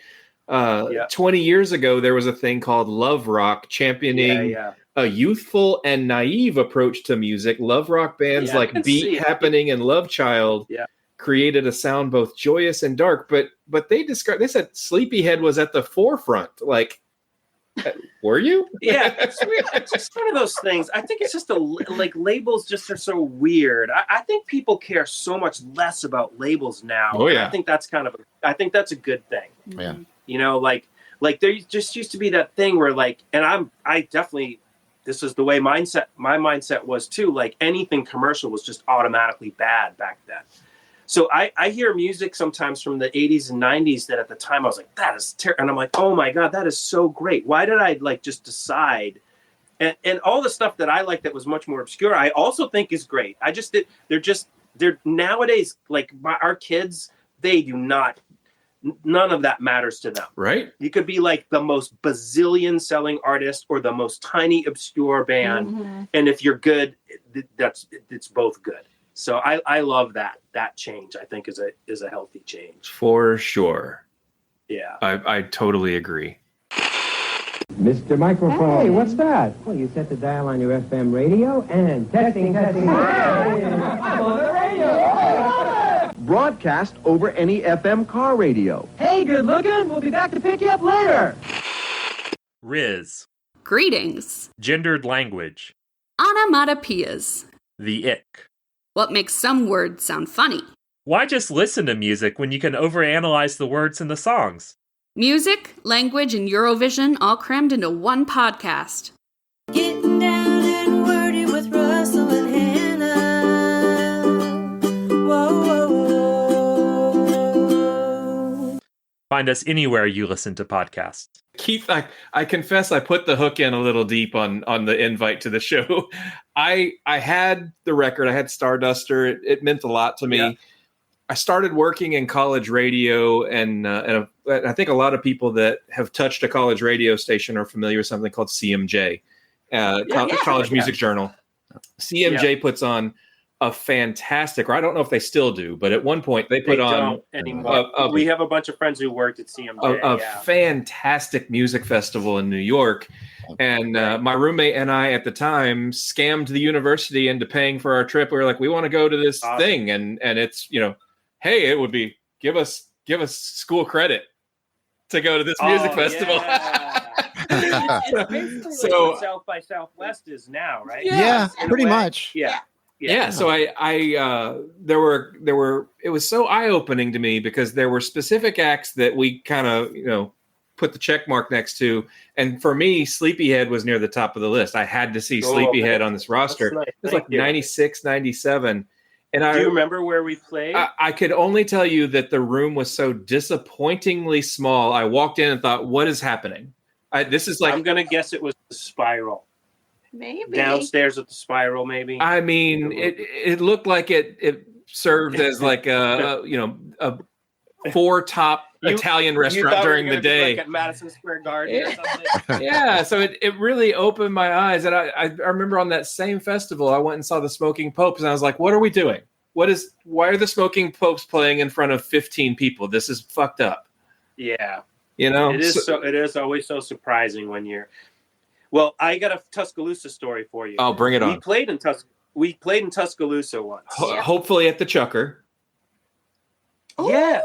20 years ago, there was a thing called Love Rock, championing a youthful and naive approach to music. Love rock bands like Beat Happening and Love Child created a sound both joyous and dark. But they said Sleepyhead was at the forefront. Like, were you? Yeah, it's just one of those things. I think it's just like labels just are so weird. I think people care so much less about labels now. Oh yeah, I think that's a good thing. Yeah, you know, like there just used to be that thing where like, and I definitely, this is the way my mindset was too. Like anything commercial was just automatically bad back then. So I hear music sometimes from the 80s and 90s that at the time I was like, that is terrible. And I'm like, oh my God, that is so great. Why did I like just decide? And all the stuff that I like that was much more obscure, I also think is great. They're nowadays, like our kids, they do not, none of that matters to them. Right. You could be like the most bazillion selling artist or the most tiny obscure band. Mm-hmm. And if you're good, it's both good. So I love that change. I think is a healthy change for sure. Yeah, I totally agree. Mr. Microphone. Hey, what's that? Well, you set the dial on your FM radio and testing. Hey, I'm on the radio. Broadcast over any FM car radio. Hey, good looking. We'll be back to pick you up later. Riz. Greetings. Gendered language. Onomatopoeias. The ick. What makes some words sound funny? Why just listen to music when you can overanalyze the words in the songs? Music, language, and Eurovision all crammed into one podcast. Getting down and wordy with Russell and Hannah. Whoa, whoa, whoa. Find us anywhere you listen to podcasts. Keith, I confess I put the hook in a little deep on the invite to the show. I had the record. I had Starduster. It meant a lot to me. Yeah. I started working in college radio, and I think a lot of people that have touched a college radio station are familiar with something called CMJ, College Music Journal. CMJ puts on a fantastic, or I don't know if they still do, but at one point they put on anymore. We have a bunch of friends who worked at CMJ. A fantastic music festival in New York. And my roommate and I at the time scammed the university into paying for our trip. We were like, we want to go to this thing. And it's, hey, it would be give us school credit to go to this music festival. Yeah. It's basically so, like South by Southwest is now, right? Yeah, pretty much. Yeah. So there were it was so eye-opening to me because there were specific acts that we kind of, put the check mark next to. And for me, Sleepyhead was near the top of the list. I had to see Sleepyhead on this roster. Nice. It was like 96, 97. And do you remember where we played? I could only tell you that the room was so disappointingly small. I walked in and thought, what is happening? This is like, I'm going to guess it was the Spiral. Maybe. Downstairs at the Spiral, maybe. I mean, it looked like it served as like a 4-top Italian restaurant during the day. Like at Madison Square Garden or something. Yeah, so it really opened my eyes. And I remember on that same festival, I went and saw the Smoking Popes, and I was like, what are we doing? Why are the Smoking Popes playing in front of 15 people? This is fucked up. Yeah. It is always so surprising when you're. Well, I got a Tuscaloosa story for you. Oh, bring it on. We played in Tuscaloosa once. Hopefully at the Chucker. Yes.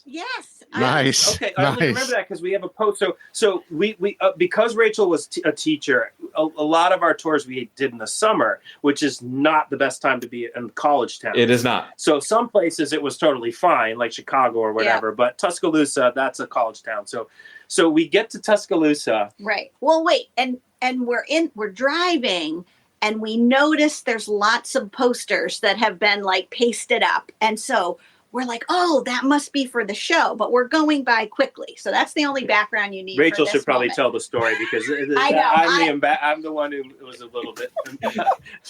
Yes. Nice. Okay, I only remember that because we have a post. So we because Rachel was a teacher, a lot of our tours we did in the summer, which is not the best time to be in college town. It is not. So some places it was totally fine, like Chicago or whatever. Yeah. But Tuscaloosa, that's a college town. So we get to Tuscaloosa. Right. Well, wait, and we're driving. And we notice there's lots of posters that have been like pasted up. And so we're like, oh, that must be for the show. But we're going by quickly. So that's the only background you need. Rachel for this should probably moment. tell the story because I'm the one who was a little bit,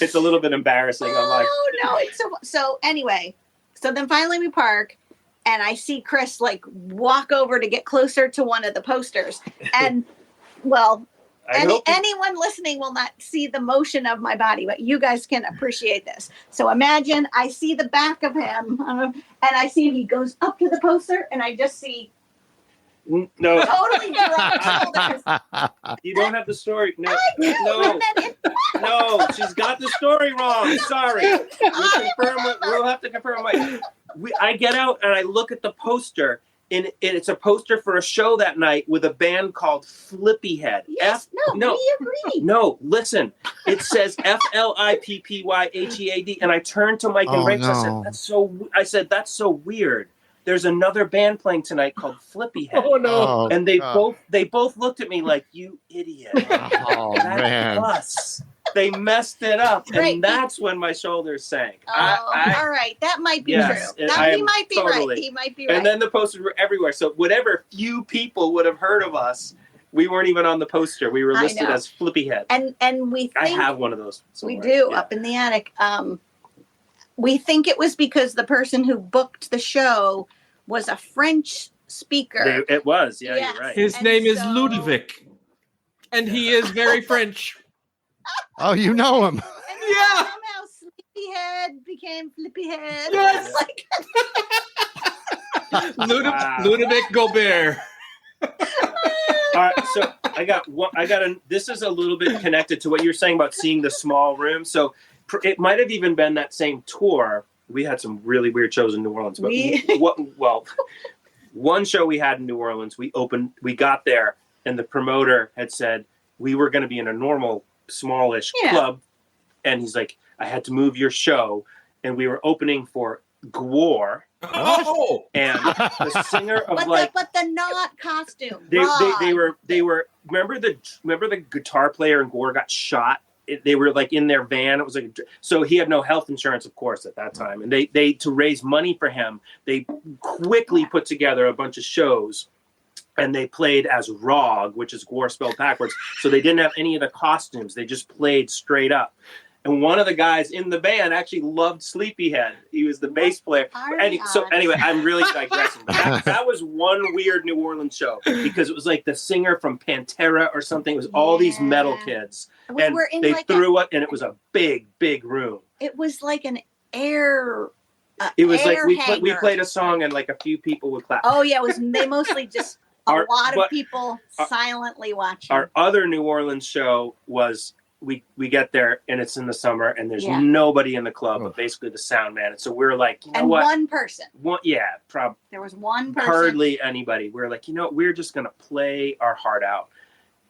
it's a little bit embarrassing. I'm like, no. So anyway, so then finally we park and I see Chris like walk over to get closer to one of the posters. And well, anyone listening will not see the motion of my body, but you guys can appreciate this. So imagine I see the back of him and I see he goes up to the poster and I just see No. Totally dropped shoulders. You don't have the story. No, I do. no, And then no. She's got the story wrong. Sorry. We'll have to confirm. I get out and I look at the poster, and it's a poster for a show that night with a band called Sleepyhead. Yes, we agree. No, listen. It says Flippyhead, and I turned to Mike and Rachel. No. I said, that's so weird. There's another band playing tonight called Sleepyhead. Oh no! And they both looked at me like, you idiot. Oh, man. Us. They messed it up, Right. and that's when my shoulders sank. All right, that might be Yes, true. I He am might be totally. right. He might be right. And then the posters were everywhere. So whatever few people would have heard of us, we weren't even on the poster. We were I listed know. as Sleepyhead. and we think I have one of those somewhere. we do Yeah. up in the attic. We think it was because the person who booked the show was a French speaker. It was. Yeah, Yes. you're right. His And name is so- Ludovic, and he is very French. Oh, you know him. And then Yeah. somehow Sleepyhead became Flippyhead. Yes. Like, Wow. Ludovic Gobert. All right, so this is a little bit connected to what you're saying about seeing the small room. So it might have even been that same tour. We had some really weird shows in New Orleans, but one show we had in New Orleans, we got there, and the promoter had said we were going to be in a normal, smallish club, and he's like, I had to move your show, and we were opening for Gwar. Oh, and the singer of but the not costume. they were remember the guitar player in Gwar got shot. They were like in their van. It was like, so he had no health insurance, of course, at that time. And they to raise money for him, they quickly put together a bunch of shows, and they played as Rog, which is Gwar spelled backwards. So they didn't have any of the costumes. They just played straight up. And one of the guys in the band actually loved Sleepyhead. He was the bass player. So anyway, I'm really digressing. But that was one weird New Orleans show because it was like the singer from Pantera or something. It was all these metal kids. And they threw it, and it was a big, big room. It was like an air. It was air like we hangar. played a song, and like a few people would clap. Oh yeah, it was. They mostly just a lot of people silently watching. Our other New Orleans show was. We get there, and it's in the summer, and there's nobody in the club, but basically the sound man. And so we're like, you know what? One person. There was one person. Hardly anybody. We're like, we're just going to play our heart out.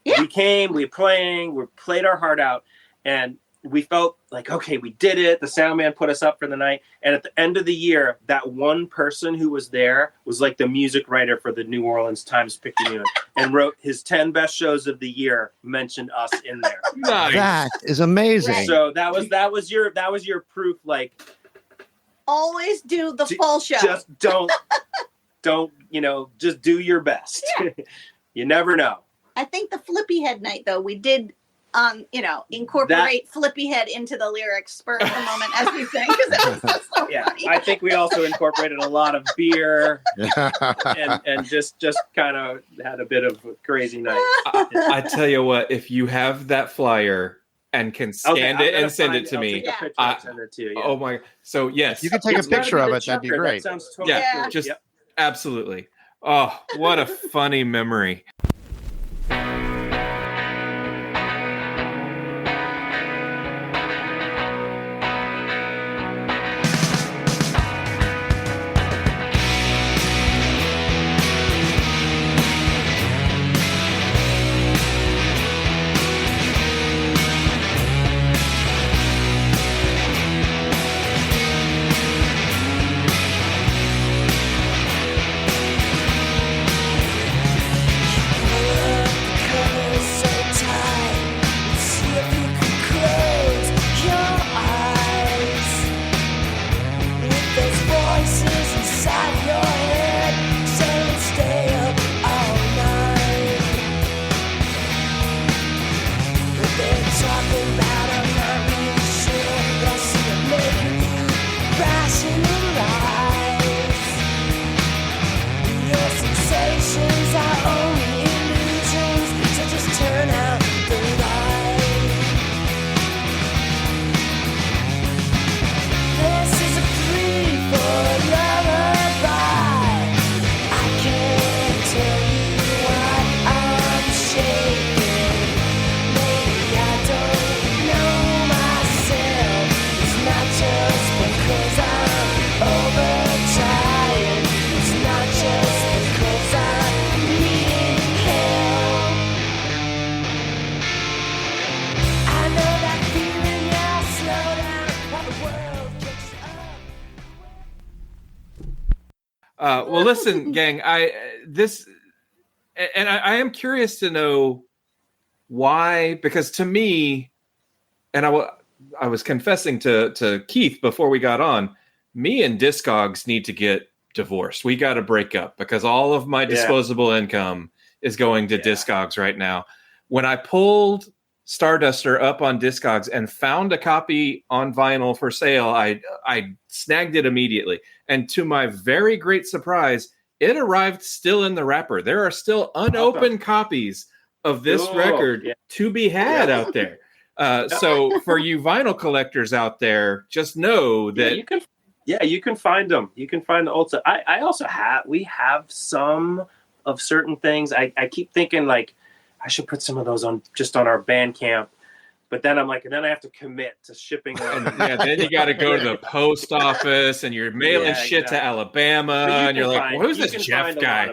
Yeah. We came, we played our heart out, and we felt like, okay, we did it. The sound man put us up for the night. And at the end of the year, that one person who was there was like the music writer for the New Orleans Times-Picayune and wrote his 10 best shows of the year, mentioned us in there. Nice. That is amazing. So that was your proof. Like, always do the full show. Just don't, just do your best. Yeah. You never know. I think the Flippyhead night, though, we did, incorporate Flippyhead into the lyrics spur of the moment as we sang, because that was so funny. I think we also incorporated a lot of beer and just kind of had a bit of a crazy night. I tell you what, if you have that flyer and can scan it and send it to me, send it to you. Oh my! So yes, you can take a picture of it. That'd be great. That sounds totally cool. Just absolutely. Oh, what a funny memory. Well, listen, gang, I am curious to know why, because to me, and I was confessing to Keith before we got on, me and Discogs need to get divorced. We got to break up because all of my disposable income is going to Discogs right now. When I pulled Starduster up on Discogs and found a copy on vinyl for sale, I snagged it immediately. And to my very great surprise, it arrived still in the wrapper. There are still unopened copies of this record to be had out there. So for you vinyl collectors out there, just know that you can find them. You can find the Ulta. I also we have some of certain things. I keep thinking like I should put some of those on our Bandcamp, but then I'm like, and then I have to commit to shipping them. Then you got to go to the post office and you're mailing shit to Alabama, and you're like, well, who's this Geoff guy?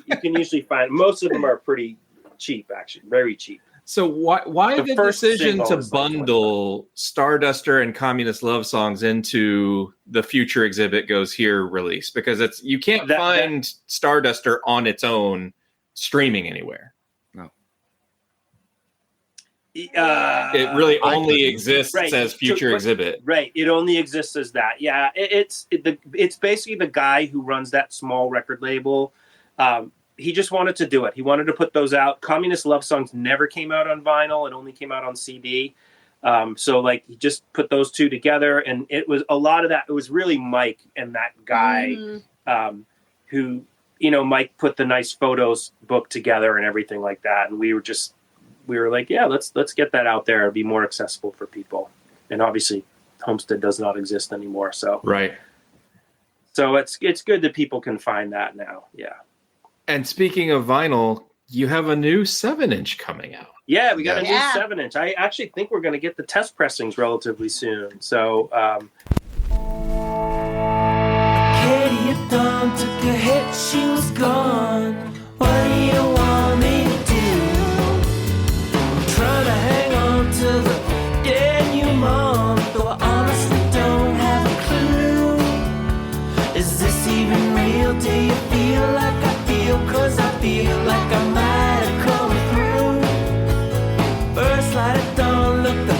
You can usually find most of them are pretty cheap, actually, very cheap. So why the decision to bundle Starduster and Communist Love Songs into the Future Exhibit Goes Here release? Because you can't find Starduster on its own streaming anywhere. No. It really only exists as Future Exhibit. Right. It only exists as that. Yeah. It's basically the guy who runs that small record label. He just wanted to do it. He wanted to put those out. Communist Love Songs never came out on vinyl. It only came out on CD. So like he just put those two together, and it was a lot of that. It was really Mike and that guy who, Mike put the nice photos book together and everything like that. And we were like, yeah, let's get that out there and be more accessible for people. And obviously Homestead does not exist anymore. So, right. So it's good that people can find that now. Yeah. And speaking of vinyl, you have a new 7-inch coming out. Yeah, we got a new 7-inch. I actually think we're going to get the test pressings relatively soon. So, Katie had done, took a hit, she was gone. What do you want me to do? I'm trying to hang on to the dead new mom, though I honestly don't have a clue. Is this even real? Do you feel like I feel? 'Cause I feel like I might have come through. First light at dawn, look, the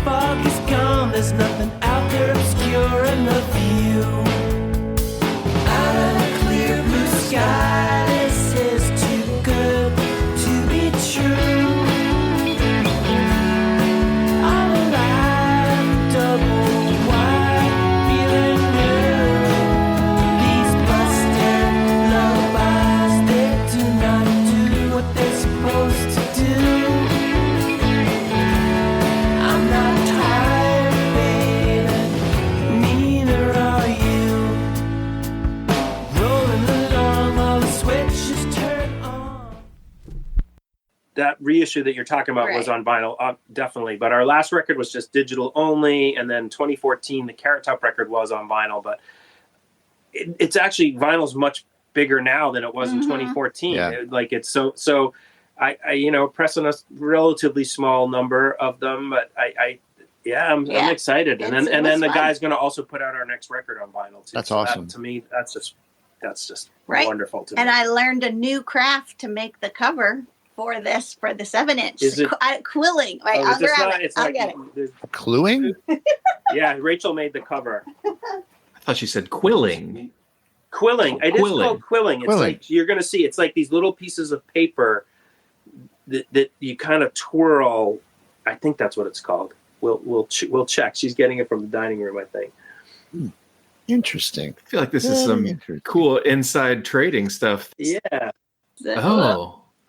fog is gone. There's nothing out there obscuring the view. Out of the clear blue sky, this is too good to be true. I'm alive, double wide, feeling new. These busted lullabies, they do not do what they're supposed to do. I'm not tired, baby, neither are you. Rolling along while the switches turn on. that reissue that you're talking about was on vinyl, definitely. But our last record was just digital only. And then 2014, the Carrot Top record was on vinyl. But it's actually, vinyl's much bigger now than it was in 2014. Yeah. It's so I pressing a relatively small number of them, but I'm excited. And then the guy's going to also put out our next record on vinyl too. That's awesome. To me, that's just wonderful to me. And I learned a new craft to make the cover for the 7-inch. Is it quilling? Wait, I'll grab it. I'll get it. Cluing? Yeah, Rachel made the cover. I thought you said quilling. Quilling. It is called quilling. It's like you're going to see. It's like these little pieces of paper that you kind of twirl. I think that's what it's called. We'll check. She's getting it from the dining room, I think. Interesting. I feel like this is some cool inside trading stuff. Yeah.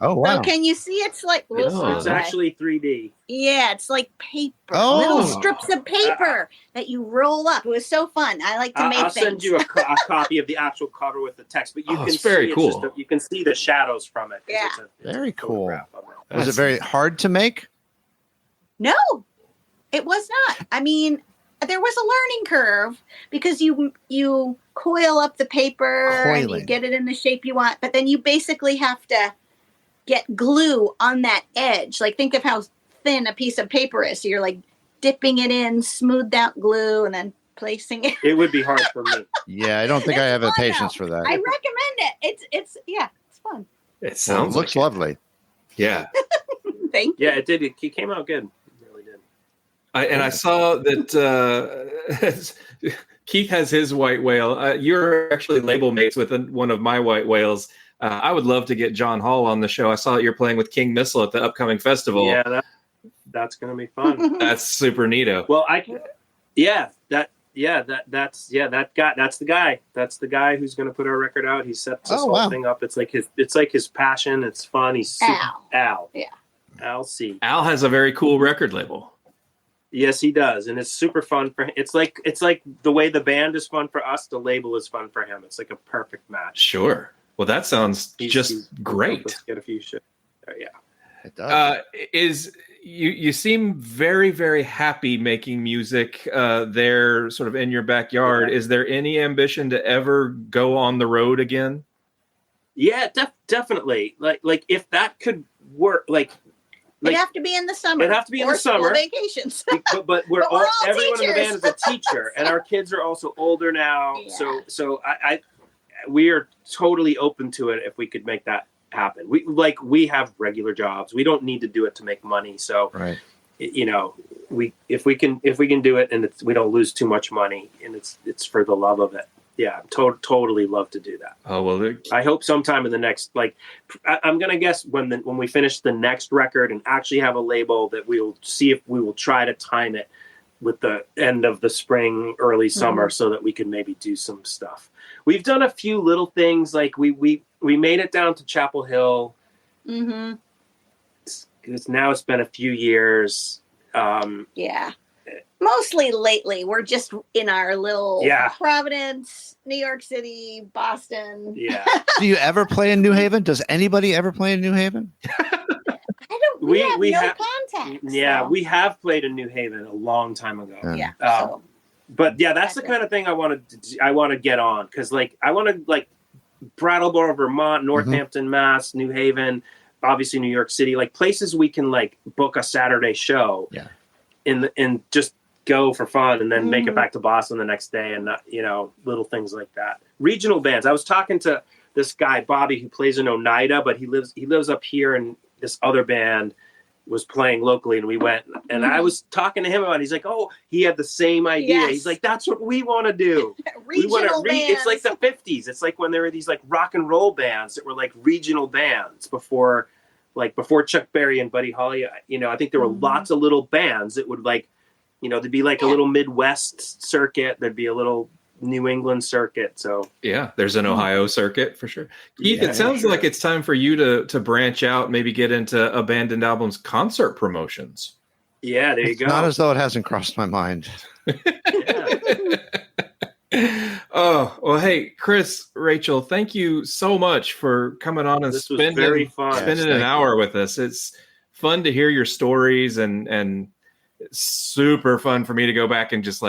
Oh wow. So can you see? It's like it's actually 3D. Yeah, it's like paper. Oh. Little strips of paper that you roll up. It was so fun. I like to make I'll things. send you a copy of the actual cover with the text, but you can it's very see cool. you can see the shadows from it. Yeah. Very cool. Was it very hard to make? No, it was not. I mean, there was a learning curve because you coil up the paper and you get it in the shape you want, but then you basically have to get glue on that edge. Like, think of how thin a piece of paper is. So you're like dipping it in, smoothed out glue, and then placing it. It would be hard for me. Yeah, I don't think I have the patience for that. I recommend it. It's fun. It sounds looks lovely. Yeah. Thank you. Yeah, it did. It came out good. It really did. I saw that Keith has his white whale. You're actually label mates with one of my white whales. I would love to get John Hall on the show. I saw that you're playing with King Missile at the upcoming festival. Yeah, that's going to be fun. That's super neato. Well, that's the guy. That's the guy who's going to put our record out. He sets this whole thing up. It's like his passion. It's fun. He's super, Al. Yeah. Al C. Al has a very cool record label. Yes, he does, and it's super fun for him. It's like the way the band is fun for us. The label is fun for him. It's like a perfect match. Sure. Well, that sounds just great. Let's get a few shit. Yeah. It does. You seem very, very happy making music there, sort of in your backyard. Is there any ambition to ever go on the road again? Yeah, definitely. Like if that could work, It'd have to be in the summer. It'd have to be in the summer. Vacations. but we're all everyone teachers. in the band is a teacher, and our kids are also older now. Yeah. So we are totally open to it if we could make that happen. We have regular jobs. We don't need to do it to make money. So if we can do it and we don't lose too much money and it's for the love of it. Yeah, totally love to do that. Oh well, I hope sometime in the next, I'm gonna guess when we finish the next record and actually have a label, that we'll see if we will try to time it with the end of the spring, early summer, so that we can maybe do some stuff. We've done a few little things, like we made it down to Chapel Hill. Mm-hmm. It's been a few years. Yeah. Mostly lately, we're just in our little Providence, New York City, Boston. Yeah. Do you ever play in New Haven? Does anybody ever play in New Haven? We have no contact. Yeah, we have played in New Haven a long time ago. Yeah. But yeah, that's the kind of thing I want to get on, because I want to Brattleboro, Vermont, Northampton, Mass, New Haven, obviously New York City, places we can book a Saturday show. Yeah. And just go for fun, and then make it back to Boston the next day, and little things like that. Regional bands. I was talking to this guy Bobby who plays in Oneida, but he lives up here, and this other band was playing locally, and we went, and I was talking to him about it. He's like, oh, he had the same idea. Yes. He's like, that's what we want to do. Regional bands. It's like the 50s. It's like when there were these rock and roll bands that were regional bands before Chuck Berry and Buddy Holly. I think there were lots of little bands that would there'd be a little Midwest circuit. There'd be a little New England circuit. So yeah, there's an Ohio circuit for sure. Keith, it sounds like it's time for you to branch out, maybe get into Abandoned Albums concert promotions. Yeah, there you go. Not as though it hasn't crossed my mind. Oh, well, hey, Chris, Rachel, thank you so much for coming on and spending an hour with us. It's fun to hear your stories, and it's super fun for me to go back and just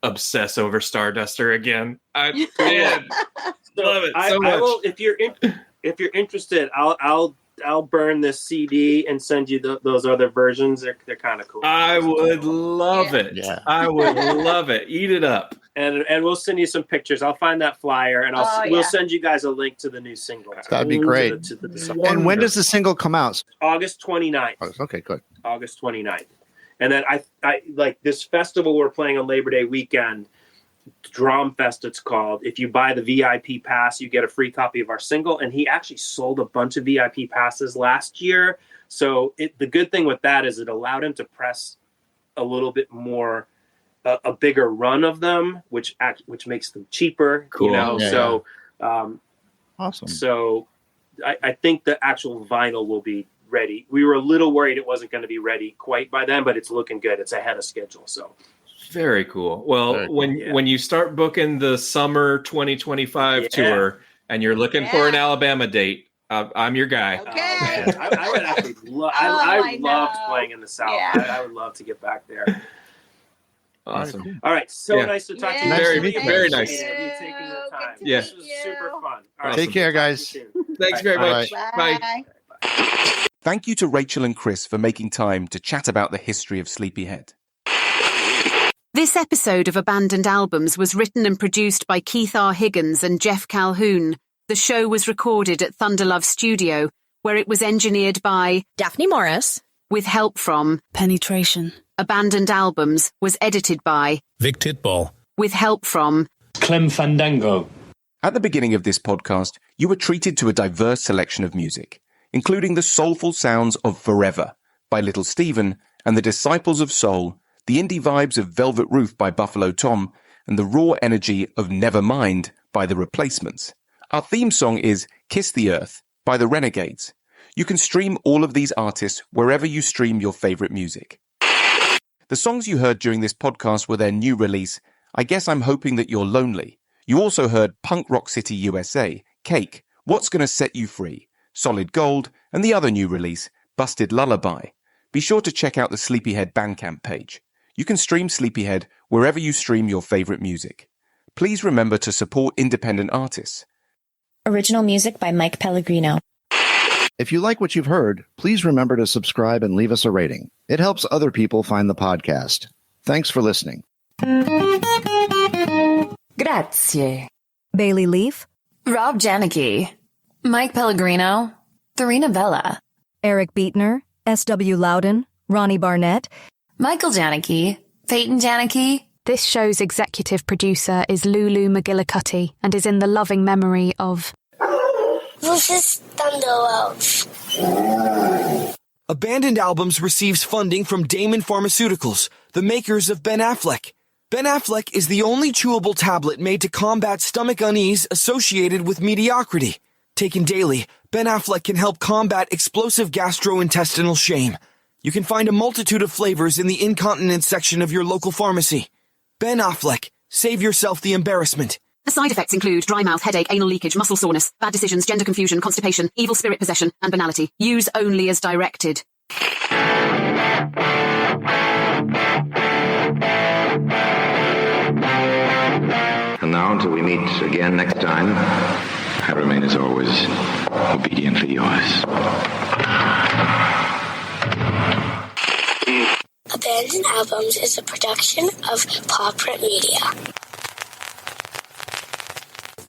obsess over Starduster again. I love it so much. I will, if you're interested, I'll burn this CD and send you those other versions. They're kind of cool. I would love it. Yeah. I would love it. Eat it up. And we'll send you some pictures. I'll find that flyer, and we'll send you guys a link to the new single. That'd be great. And when does the single come out? August 29th. Oh, okay, good. August 29th. And then I like this festival we're playing on Labor Day weekend, Drum Fest it's called. If you buy the VIP pass, you get a free copy of our single. And he actually sold a bunch of VIP passes last year. So the good thing with that is it allowed him to press a little bit more, a bigger run of them, which makes them cheaper. Cool. Awesome. So I think the actual vinyl will be ready. We were a little worried it wasn't going to be ready quite by then, but it's looking good. It's ahead of schedule. So very cool. Well, when you start booking the summer 2025 tour and you're looking for an Alabama date, I'm your guy. Okay. I would actually I loved playing in the South. Yeah. I would love to get back there. Awesome. All right. So nice to talk to you. Very nice. You taking the time. Yeah. This was super fun. All right. Take care, guys. Thanks very much. Bye. Thank you to Rachel and Chris for making time to chat about the history of Sleepyhead. This episode of Abandoned Albums was written and produced by Keith R. Higgins and Geoff Calhoun. The show was recorded at Thunderlove Studio, where it was engineered by Daphne Morris, with help from Penetration. Abandoned Albums was edited by Vic Titball, with help from Clem Fandango. At the beginning of this podcast, you were treated to a diverse selection of music, including the soulful sounds of Forever by Little Steven and the Disciples of Soul, the indie vibes of Velvet Roof by Buffalo Tom, and the raw energy of Nevermind by The Replacements. Our theme song is Kiss the Earth by The Renegades. You can stream all of these artists wherever you stream your favorite music. The songs you heard during this podcast were their new release, I Guess I'm Hoping That You're Lonely. You also heard Punk Rock City USA, Cake, What's Gonna Set You Free, Solid Gold, and the other new release, Busted Lullaby. Be sure to check out the Sleepyhead Bandcamp page. You can stream Sleepyhead wherever you stream your favorite music. Please remember to support independent artists. Original music by Mike Pellegrino. If you like what you've heard, please remember to subscribe and leave us a rating. It helps other people find the podcast. Thanks for listening. Grazie. Bailey Leaf, Rob Janicki, Mike Pellegrino, Thurina Vella, Eric Beatner, S.W. Loudon, Ronnie Barnett, Michael Janicki, Peyton Janicki. This show's executive producer is Lulu McGillicuddy and is in the loving memory of... This is Thunderlove. Abandoned Albums receives funding from Damon Pharmaceuticals, the makers of Ben Affleck. Ben Affleck is the only chewable tablet made to combat stomach unease associated with mediocrity. Taken daily, Ben Affleck can help combat explosive gastrointestinal shame. You can find a multitude of flavors in the incontinence section of your local pharmacy. Ben Affleck, save yourself the embarrassment. The side effects include dry mouth, headache, anal leakage, muscle soreness, bad decisions, gender confusion, constipation, evil spirit possession, and banality. Use only as directed. And now, until we meet again next time, I remain as always obediently yours. Abandoned Albums is a production of Paw Print Media.